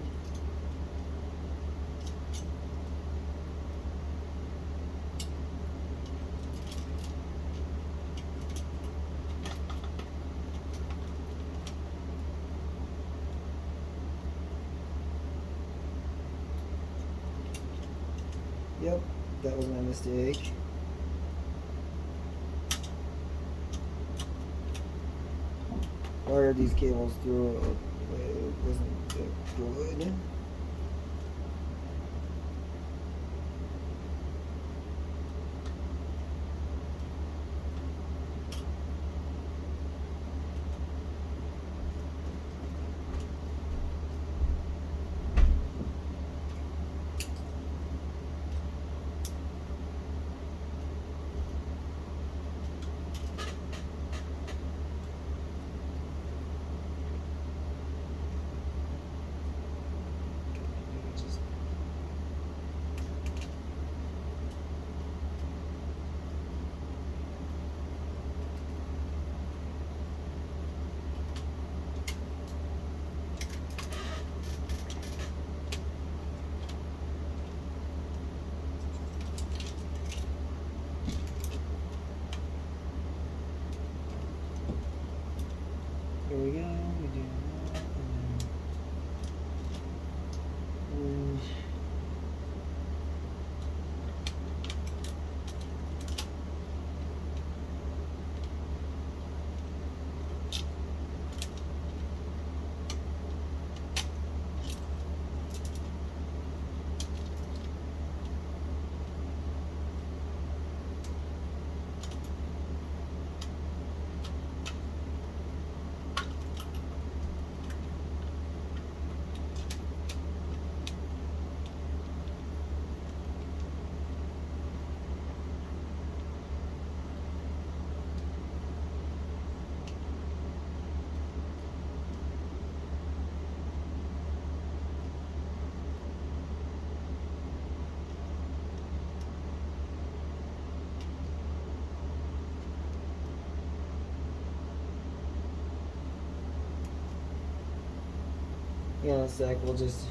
Yep, that was my mistake. Wired these cables through a way it wasn't that good. There we go, we do that, and then, Yeah, in a sec, we'll just...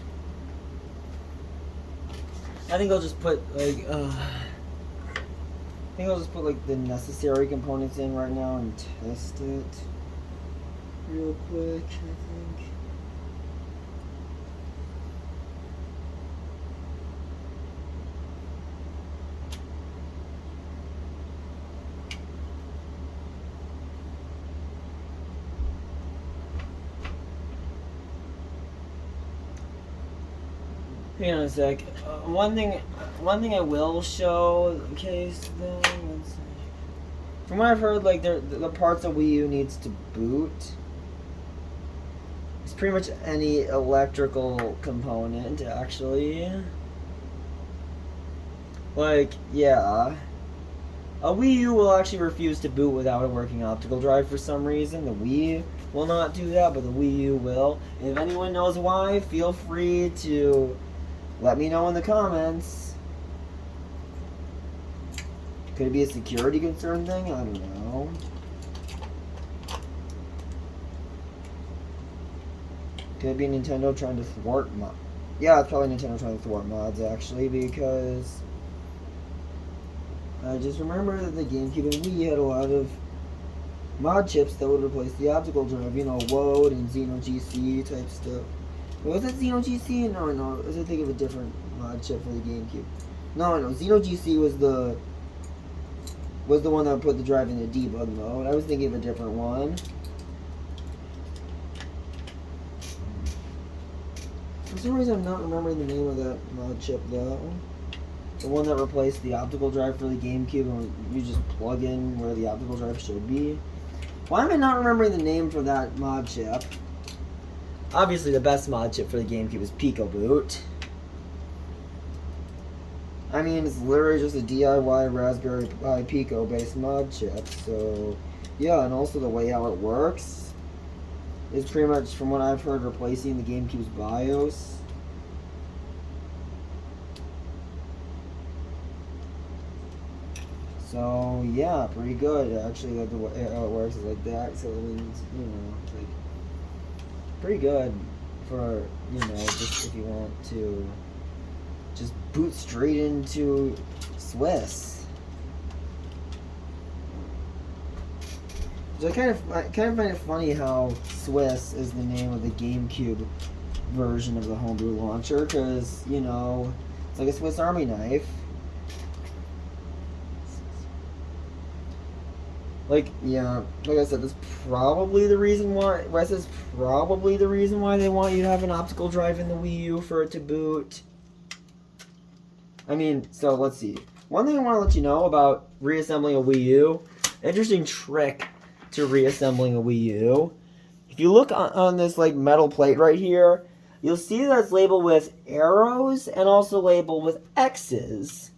I think I'll just put, like, I think I'll just put, like, the necessary components in right now and test it real quick, I think. Hang on a sec. One thing I will show in case though. Let's see. From what I've heard, like the parts of Wii U needs to boot. It's pretty much any electrical component, actually. Like, yeah. A Wii U will actually refuse to boot without a working optical drive for some reason. The Wii will not do that, but the Wii U will. If anyone knows why, feel free to let me know in the comments. Could it be a security concern thing? I don't know. Could it be Nintendo trying to thwart mods? Yeah, it's probably Nintendo trying to thwart mods, actually, because I just remember that the GameCube and Wii had a lot of mod chips that would replace the optical drive. You know, WOD and Xeno GC type stuff. Was that Xeno GC? No, I was thinking of a different mod chip for the GameCube. No, Xeno GC was the one that would put the drive in the debug mode. I was thinking of a different one. For some reason, I'm not remembering the name of that mod chip though. The one that replaced the optical drive for the GameCube, and you just plug in where the optical drive should be. Why am I not remembering the name for that mod chip? Obviously, the best mod chip for the GameCube is PicoBoot. I mean, it's literally just a DIY Raspberry Pi Pico-based mod chip. So, yeah, and also the way how it works is pretty much, from what I've heard, replacing the GameCube's BIOS. So, yeah, pretty good. Actually, like the way how it works is like that. So, it means, you know, like, pretty good for, you know, just if you want to just boot straight into Swiss. So I kind of find it funny how Swiss is the name of the GameCube version of the homebrew launcher, because, you know, it's like a Swiss Army knife. Like, yeah, like I said, that's probably the reason why, Wes is probably the reason why they want you to have an optical drive in the Wii U for it to boot. I mean, so let's see. One thing I want to let you know about reassembling a Wii U, interesting trick to reassembling a Wii U. If you look on this, like, metal plate right here, you'll see that it's labeled with arrows and also labeled with X's.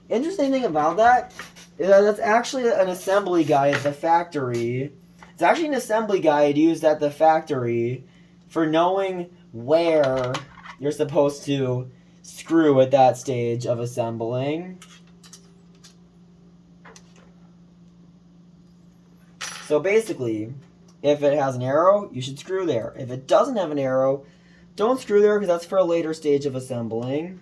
Interesting thing about that, yeah, that's actually an assembly guide at the factory. It's actually an assembly guide used at the factory for knowing where you're supposed to screw at that stage of assembling. So basically, if it has an arrow, you should screw there. If it doesn't have an arrow, don't screw there because that's for a later stage of assembling.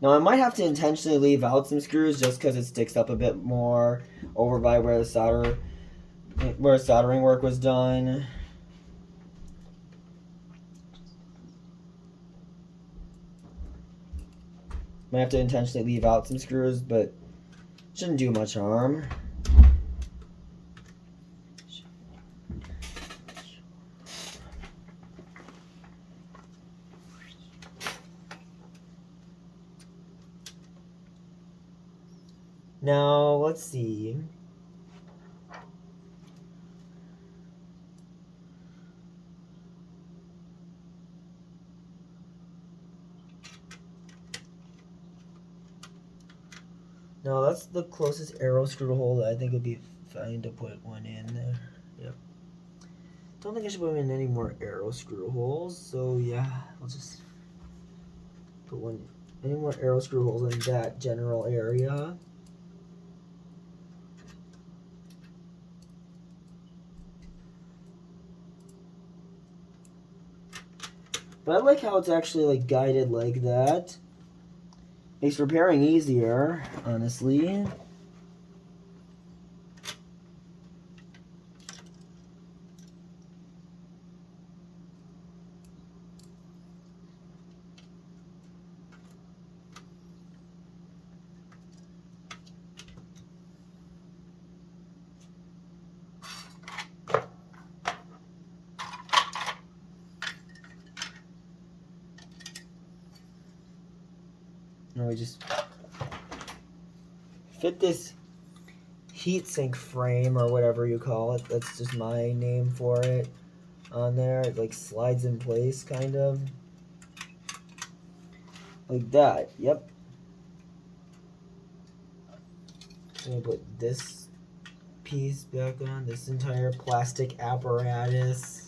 Now, I might have to intentionally leave out some screws just because it sticks up a bit more over by where the soldering work was done. Might have to intentionally leave out some screws, but shouldn't do much harm. Now, let's see. Now, that's the closest arrow screw hole that I think would be fine to put one in there. Yep. Don't think I should put in any more arrow screw holes, so yeah, I'll just put any more arrow screw holes in that general area. But I like how it's actually like guided like that. Makes repairing easier, honestly. Now we just fit this heatsink frame or whatever you call it. That's just my name for it on there. It like slides in place kind of. Like that. Yep. I'm gonna put this piece back on, this entire plastic apparatus.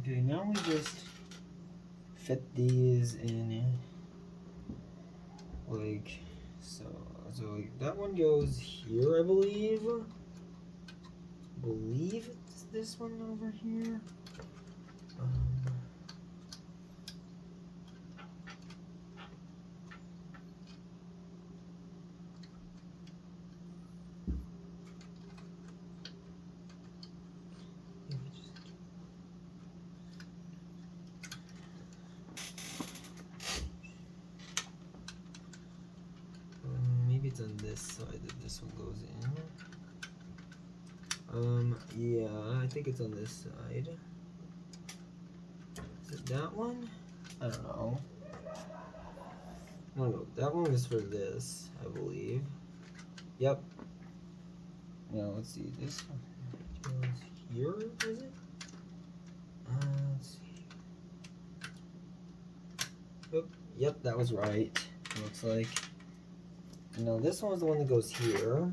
Okay, now we just fit these in like so. So like that one goes here, I believe. It's this one over here. Maybe it's on this side that this one goes in. Yeah, I think it's on this side. Is it that one? I don't know. No, that one is for this, I believe. Yep. Now let's see, this one goes here, is it? Let's see. Oop, yep, that was right. It looks like. No, this one's the one that goes here.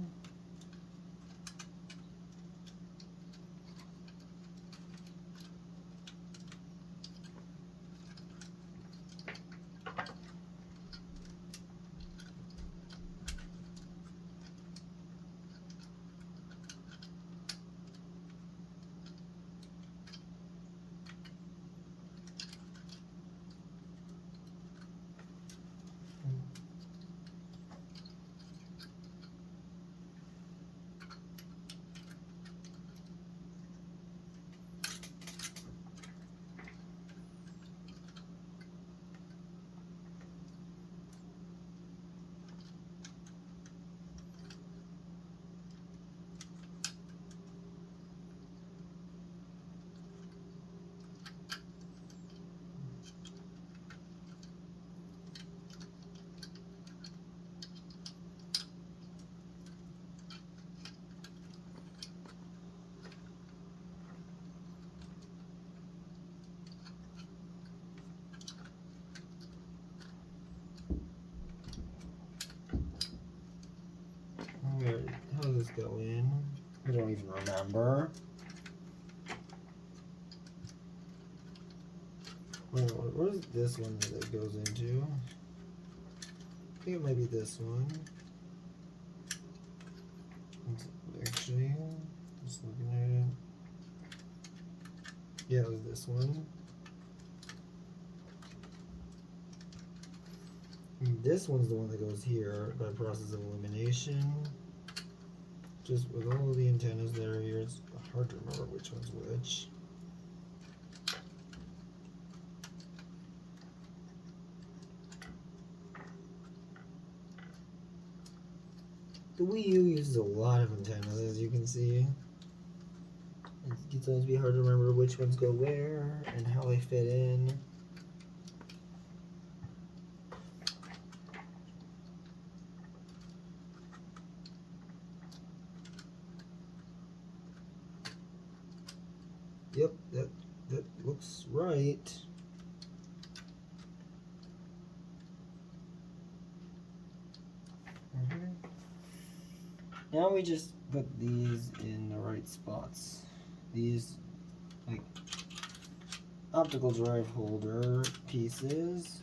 How does this go in? I don't even remember. Where's this one that it goes into? I think it might be this one. Actually, just looking at it. Yeah, it was this one. And this one's the one that goes here by process of elimination. Just with all of the antennas that are here, it's hard to remember which one's which. The Wii U uses a lot of antennas, as you can see. It can sometimes be hard to remember which ones go where and how they fit in. Yep, that looks right. Now we just put these in the right spots. These, like, optical drive holder pieces.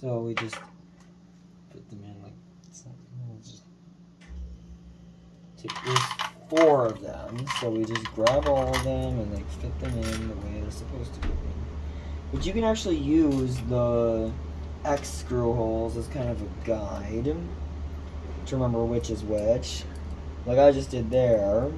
So we just put them in like so. There's 4 of them, so we just grab all of them and like fit them in the way they're supposed to be. But you can actually use the X screw holes as kind of a guide to remember which is which, like I just did there.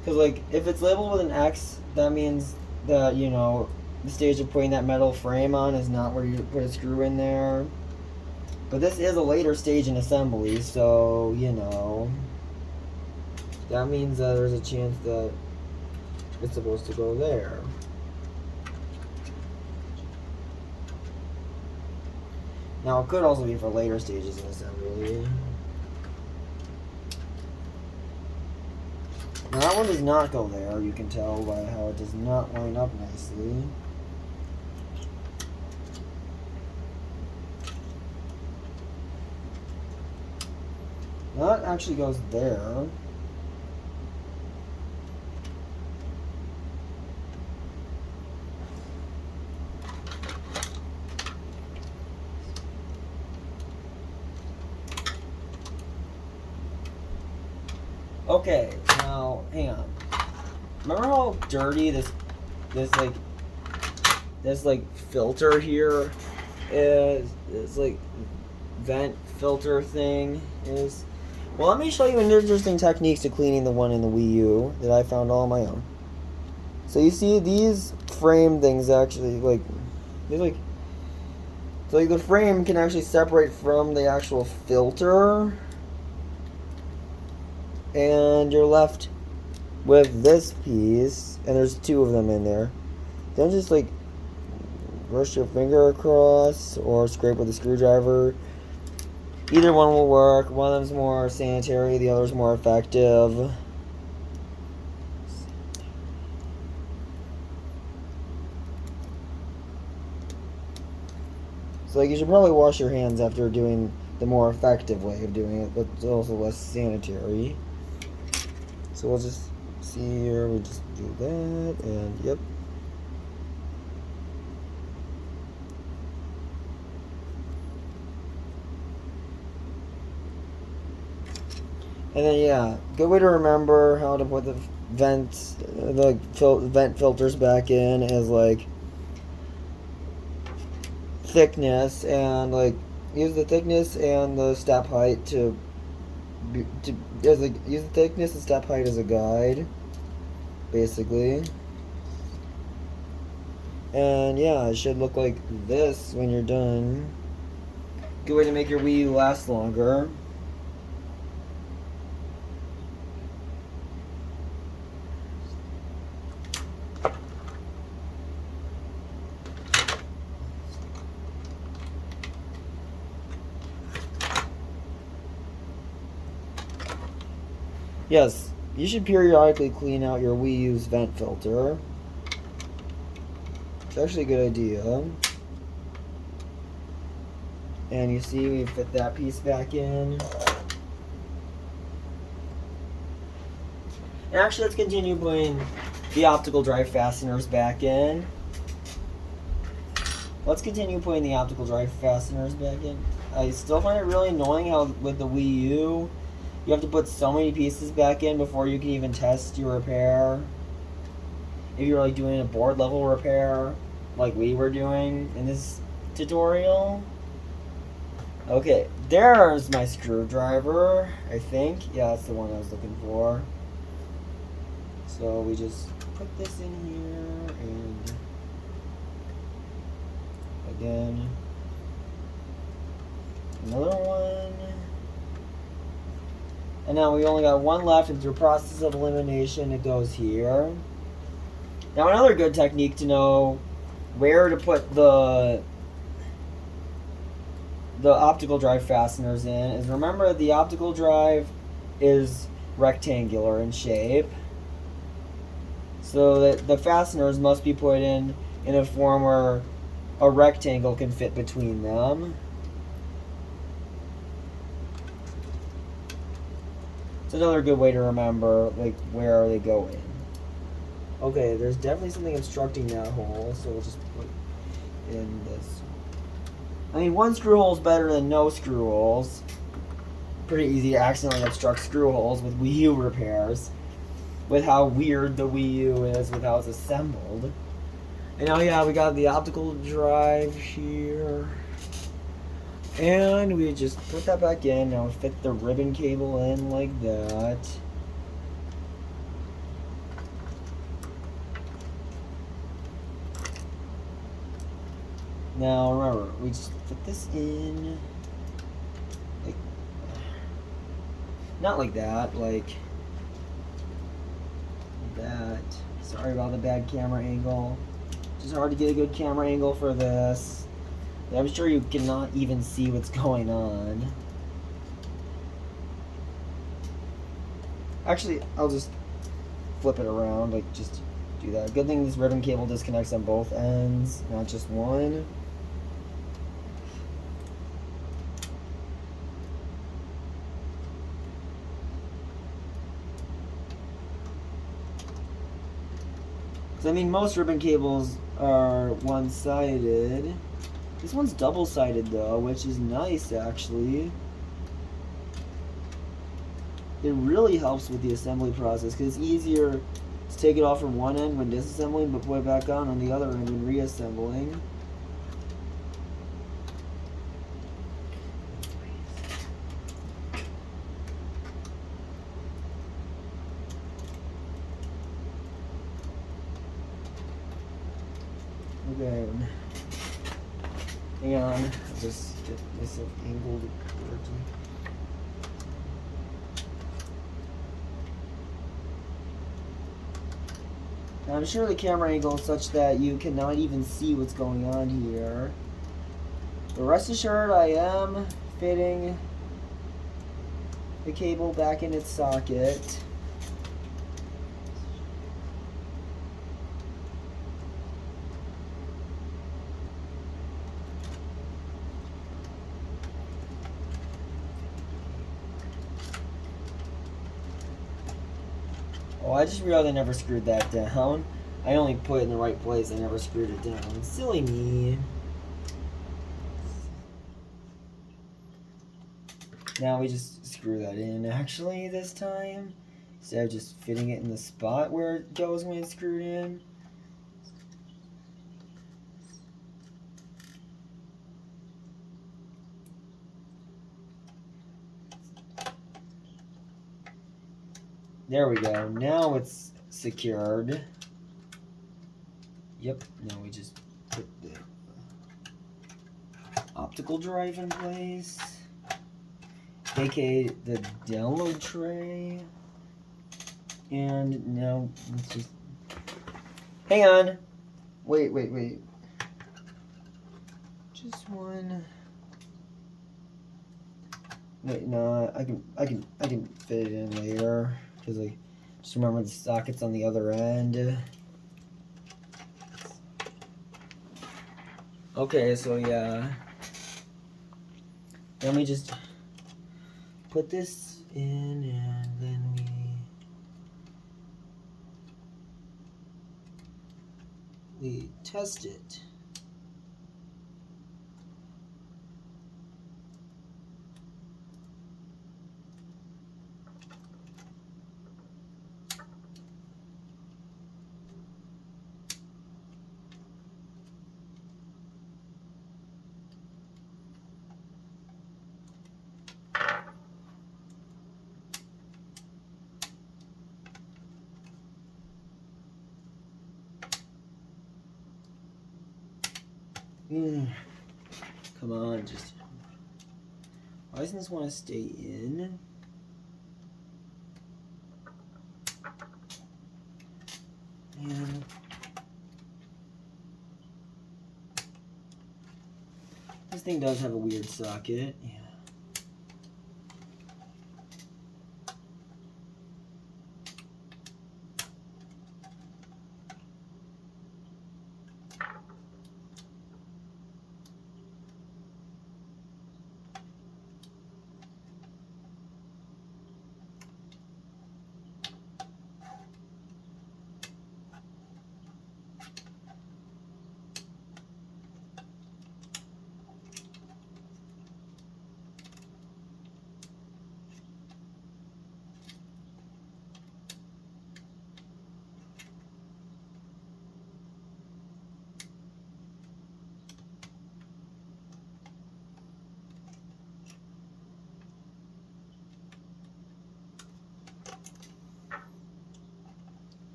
Because like if it's labeled with an X, that means that, you know, the stage of putting that metal frame on is not where you put a screw in there. But this is a later stage in assembly, so, you know, that means that there's a chance that it's supposed to go there. Now, it could also be for later stages in assembly. Now, that one does not go there, you can tell by how it does not line up nicely. That actually goes there. Okay, now hang on. Remember how dirty this filter here is? This like vent filter thing is. Well, let me show you an interesting techniques to cleaning the one in the Wii U that I found all on my own. So you see these frame things actually so like the frame can actually separate from the actual filter, and you're left with this piece, and there's 2 of them in there. Then just like brush your finger across or scrape with a screwdriver. Either one will work. One of them's more sanitary, the other's more effective. So like you should probably wash your hands after doing the more effective way of doing it, but it's also less sanitary. So we'll just see here, we just do that, and yep. And then yeah, good way to remember how to put the vent filters back in is like thickness, and like use the thickness and the step height use the thickness and step height as a guide, basically. And yeah, it should look like this when you're done. Good way to make your Wii U last longer. Yes, you should periodically clean out your Wii U's vent filter. It's actually a good idea. And you see we fit that piece back in. And actually, let's continue putting the optical drive fasteners back in. Let's continue putting the optical drive fasteners back in. I still find it really annoying how with the Wii U, you have to put so many pieces back in before you can even test your repair. If you're like doing a board level repair, like we were doing in this tutorial. Okay, there's my screwdriver, I think. Yeah, that's the one I was looking for. So we just put this in here, and again, another one. And now we only got one left, and through process of elimination, it goes here. Now another good technique to know where to put the optical drive fasteners in is, remember, the optical drive is rectangular in shape, so that the fasteners must be put in a form where a rectangle can fit between them. It's another good way to remember, like, where they go in. Okay, there's definitely something obstructing that hole, so we'll just put in this. I mean, one screw hole is better than no screw holes. Pretty easy to accidentally obstruct screw holes with Wii U repairs, with how weird the Wii U is with how it's assembled. And now, yeah, we got the optical drive here. And we just put that back in. Now fit the ribbon cable in like that. Now remember, we just put this in like, not like that, like that. Sorry about the bad camera angle. It's just hard to get a good camera angle for this. I'm sure you cannot even see what's going on. Actually, I'll just flip it around, like just do that. Good thing this ribbon cable disconnects on both ends, not just one. I mean, most ribbon cables are one-sided. This one's double-sided though, which is nice actually. It really helps with the assembly process because it's easier to take it off from one end when disassembling, but put it back on the other end when reassembling. Okay. Hang on. I'll just get myself angled correctly. Now, I'm sure the camera angle is such that you cannot even see what's going on here. But rest assured, I am fitting the cable back in its socket. Oh, I just realized I never screwed that down. I only put it in the right place, I never screwed it down. Silly me. Now we just screw that in actually this time, instead of just fitting it in the spot where it goes when it's screwed in. There we go. Now it's secured. Yep. Now we just put the optical drive in place, aka the download tray. And now let's just hang on. Wait. Just one. Wait, no, I can fit it in later. Because I just remember the socket's on the other end. Okay, so yeah. Then we just put this in, and then we test it. Come on, just... Why doesn't this want to stay in? And... This thing does have a weird socket. Yeah.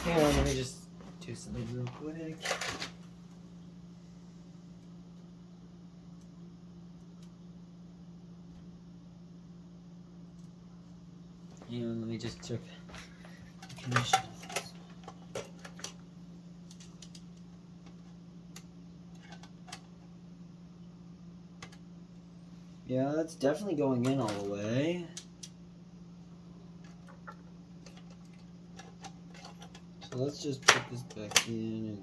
Hang on, let me just do something real quick. Hang on, let me just check the condition. Yeah, that's definitely going in all the way. So let's just put this back in and then...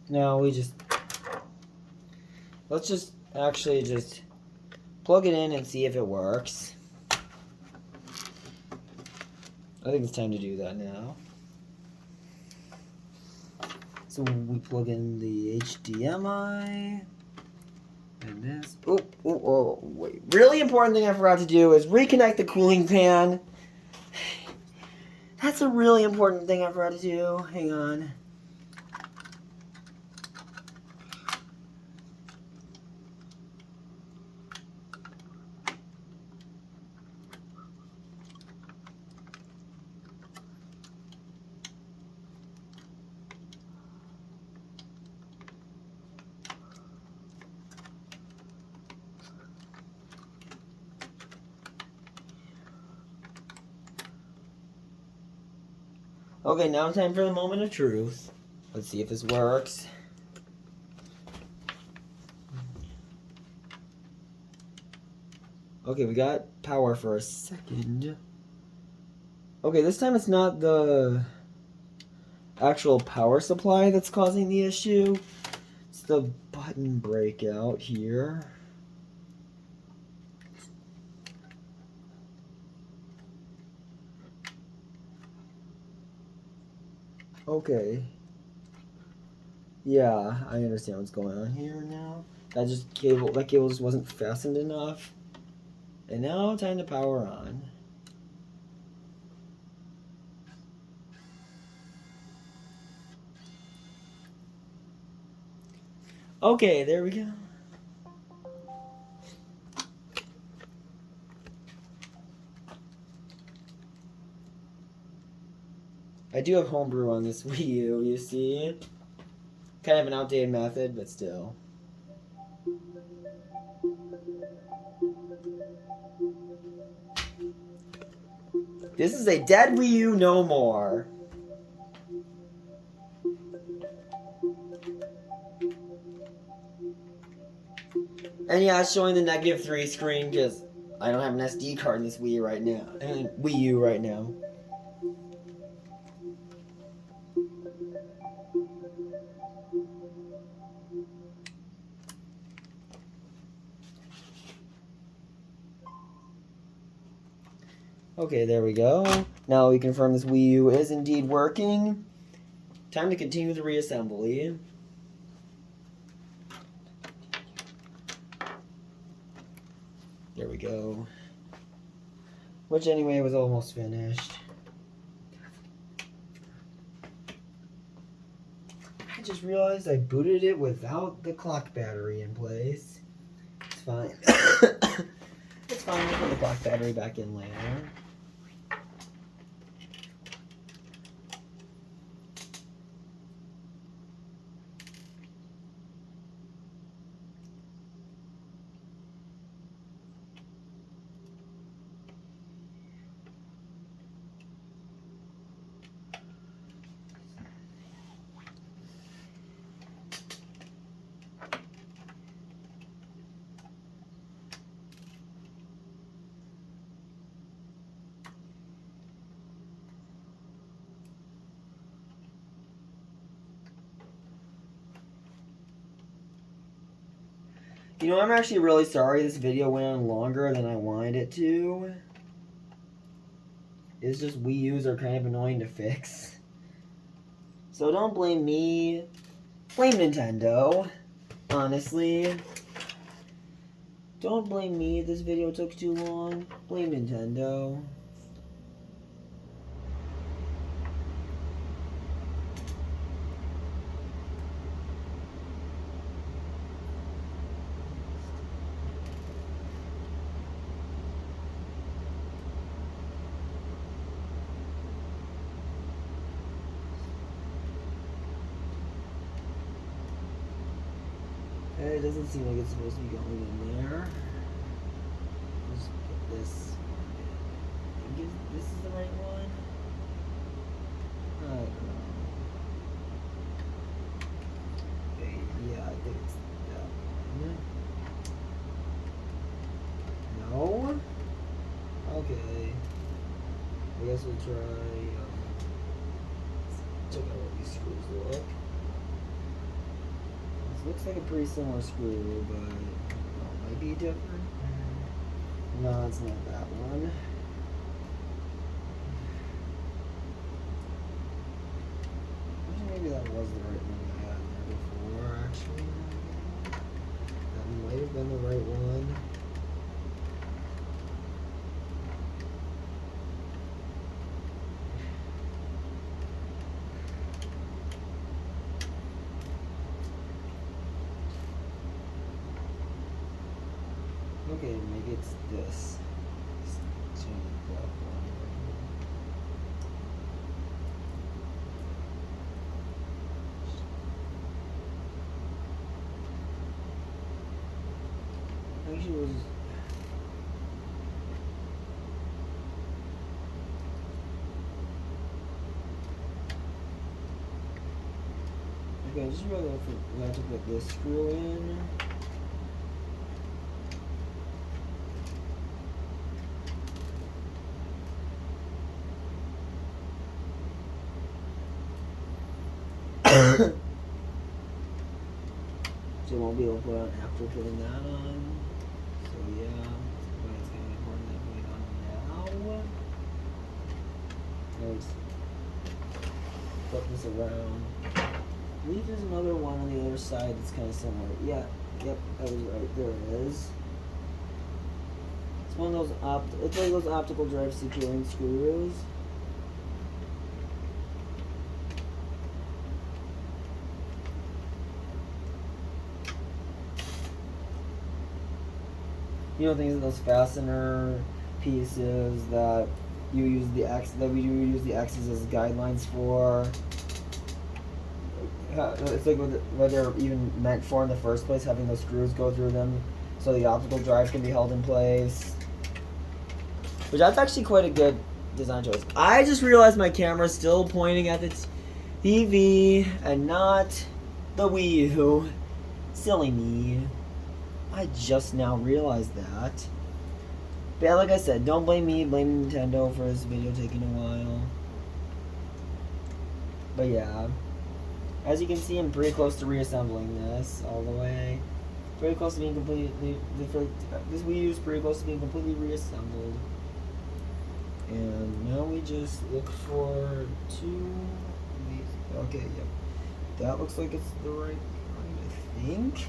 No, let's just actually just plug it in and see if it works. I think it's time to do that now. So we plug in the HDMI and this. Oh, wait. Really important thing I forgot to do is reconnect the cooling fan. That's a really important thing I forgot to do. Hang on. Okay, now time for the moment of truth. Let's see if this works. Okay, we got power for a second. Okay, this time it's not the actual power supply that's causing the issue. It's the button breakout here. Okay. Yeah, I understand what's going on here now. That cable just wasn't fastened enough. And now time to power on. Okay, there we go. I do have homebrew on this Wii U, you see. Kind of an outdated method, but still. This is a dead Wii U no more. And yeah, it's showing the -3 screen because I don't have an SD card in this Wii U right now. Wii U right now. Okay, there we go. Now we confirm this Wii U is indeed working. Time to continue the reassembly. There we go. Which anyway was almost finished. I just realized I booted it without the clock battery in place. It's fine. It's fine, I'll put the clock battery back in later. You know, I'm actually really sorry this video went on longer than I wanted it to. It's just Wii U's are kind of annoying to fix. So don't blame me. Blame Nintendo. Honestly. Don't blame me this video took too long. Blame Nintendo. It doesn't seem like it's supposed to be going in there. Just put this. I think this is the right one. I don't know. Okay, yeah, I think it's that one. No? Okay. I guess we'll try. Check out what these screws look. Looks like a pretty similar screw, but it might be different. No, it's not that one. Maybe that was the right one I had there before, actually. That might have been the right one. Okay, maybe it's this. Actually, it was. Okay, I just realized I have to put this screw in. So I won't be able to put on after putting that on. So yeah, but it's going to be important that I put it on now. Let's flip this around. I believe there's another one on the other side that's kind of similar. Yeah, yep, I was right. There it is. It's one of those it's like those optical drive securing screws. You know, things, those fastener pieces that you use that we use the X's as guidelines for. It's like what they're even meant for in the first place, having those screws go through them so the optical drive can be held in place. Which that's actually quite a good design choice. I just realized my camera's still pointing at the TV and not the Wii U. Silly me. I just now realized that. But yeah, like I said, don't blame me, blame Nintendo for this video taking a while. But yeah, as you can see, I'm pretty close to reassembling this all the way. Pretty close to being completely. This Wii U is pretty close to being completely reassembled. And now we just look for two. Okay, yep. That looks like it's the right kind, I think.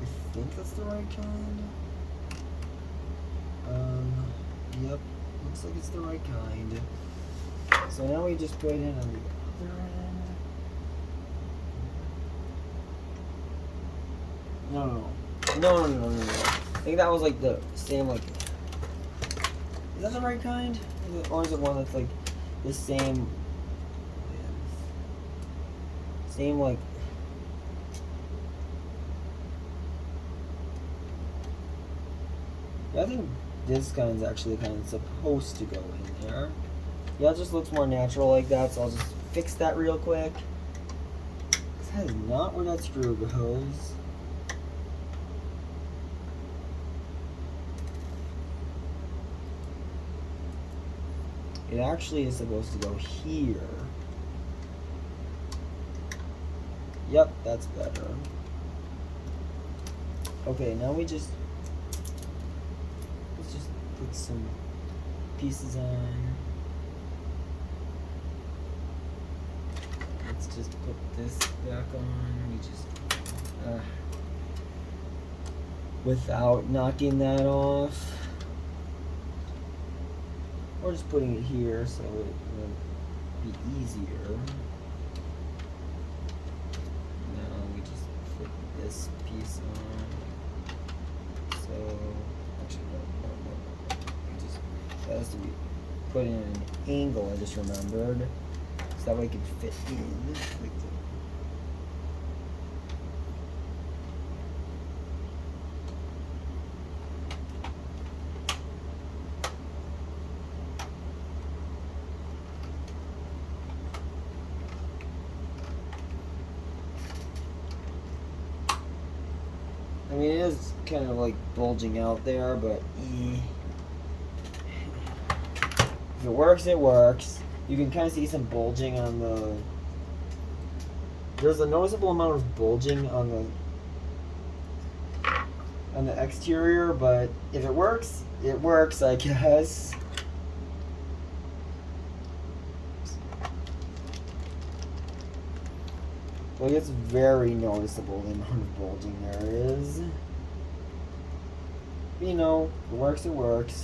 I think that's the right kind. Yep. Looks like it's the right kind. So now we just put it in on the other end. No. I think that was like the same, like. Is that the right kind? Or is it one that's like the same. Same, like. Yeah, I think this kind's actually kind of supposed to go in there. Yeah, it just looks more natural like that, so I'll just fix that real quick. Because that is not where that screw goes. It actually is supposed to go here. Yep, that's better. Okay, now let's just put some pieces on. Let's just put this back on. We just without knocking that off. Or just putting it here so it will be easier. Now we just put this piece on. So, actually, no. That has to be put in an angle, I just remembered. So that way it can fit in. Like I mean, it is kind of like bulging out there, but if it works, it works. You can kind of see some bulging on the. There's a noticeable amount of bulging on the exterior, but if it works, I guess. Like, it's very noticeable the amount of bulging there is. But, you know, if it works, it works.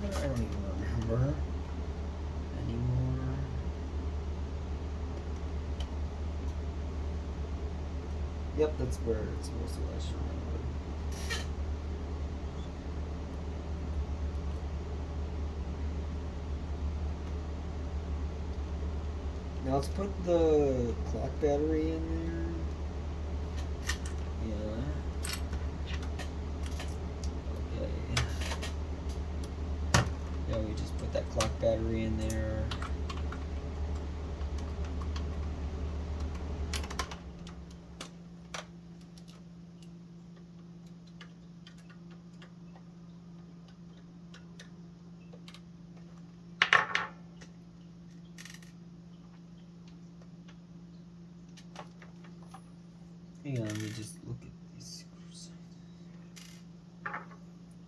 I don't even remember anymore. Yep, that's where it's supposed to go. I should remember. Now let's put the clock battery in there. We just put that clock battery in there. Hang on, let me just look at these screws.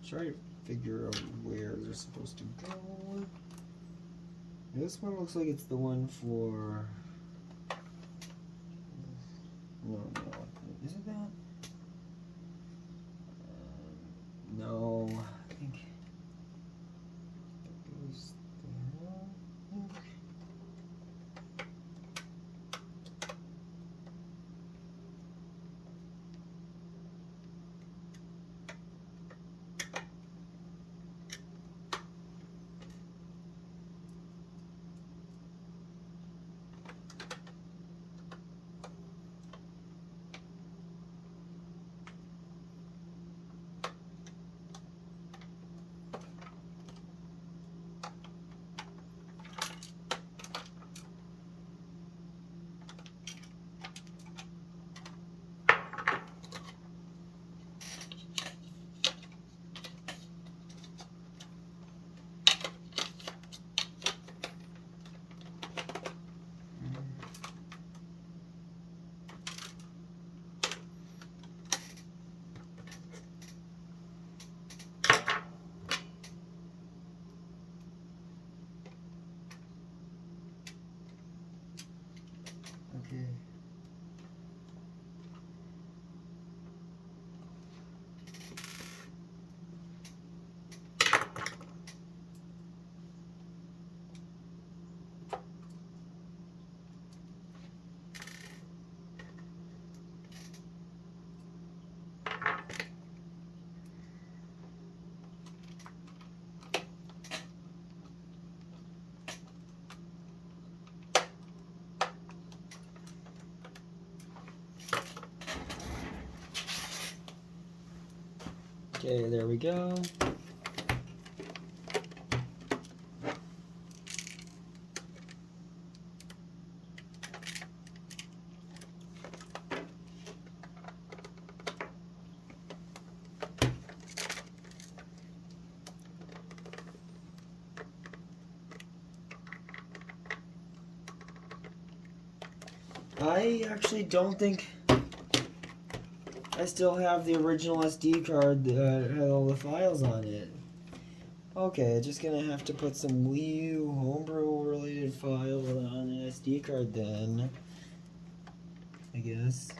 Try to figure out where they're supposed to go. This one looks like it's the one for. No. Is it that? No, I think it goes there. Okay. Okay, there we go. I actually don't think I still have the original SD card that had all the files on it. Okay, just gonna have to put some Wii U homebrew related files on an SD card then, I guess.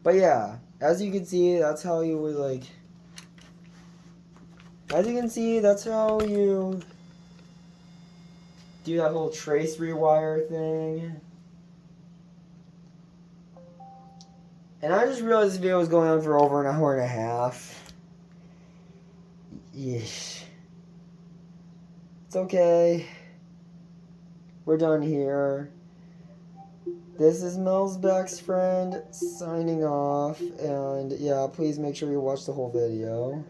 But yeah, as you can see, that's how you would like. As you can see, that's how you do that whole trace rewire thing. And I just realized this video was going on for over an hour and a half. Yeesh. It's okay. We're done here. This is Mel's best friend signing off. And yeah, please make sure you watch the whole video.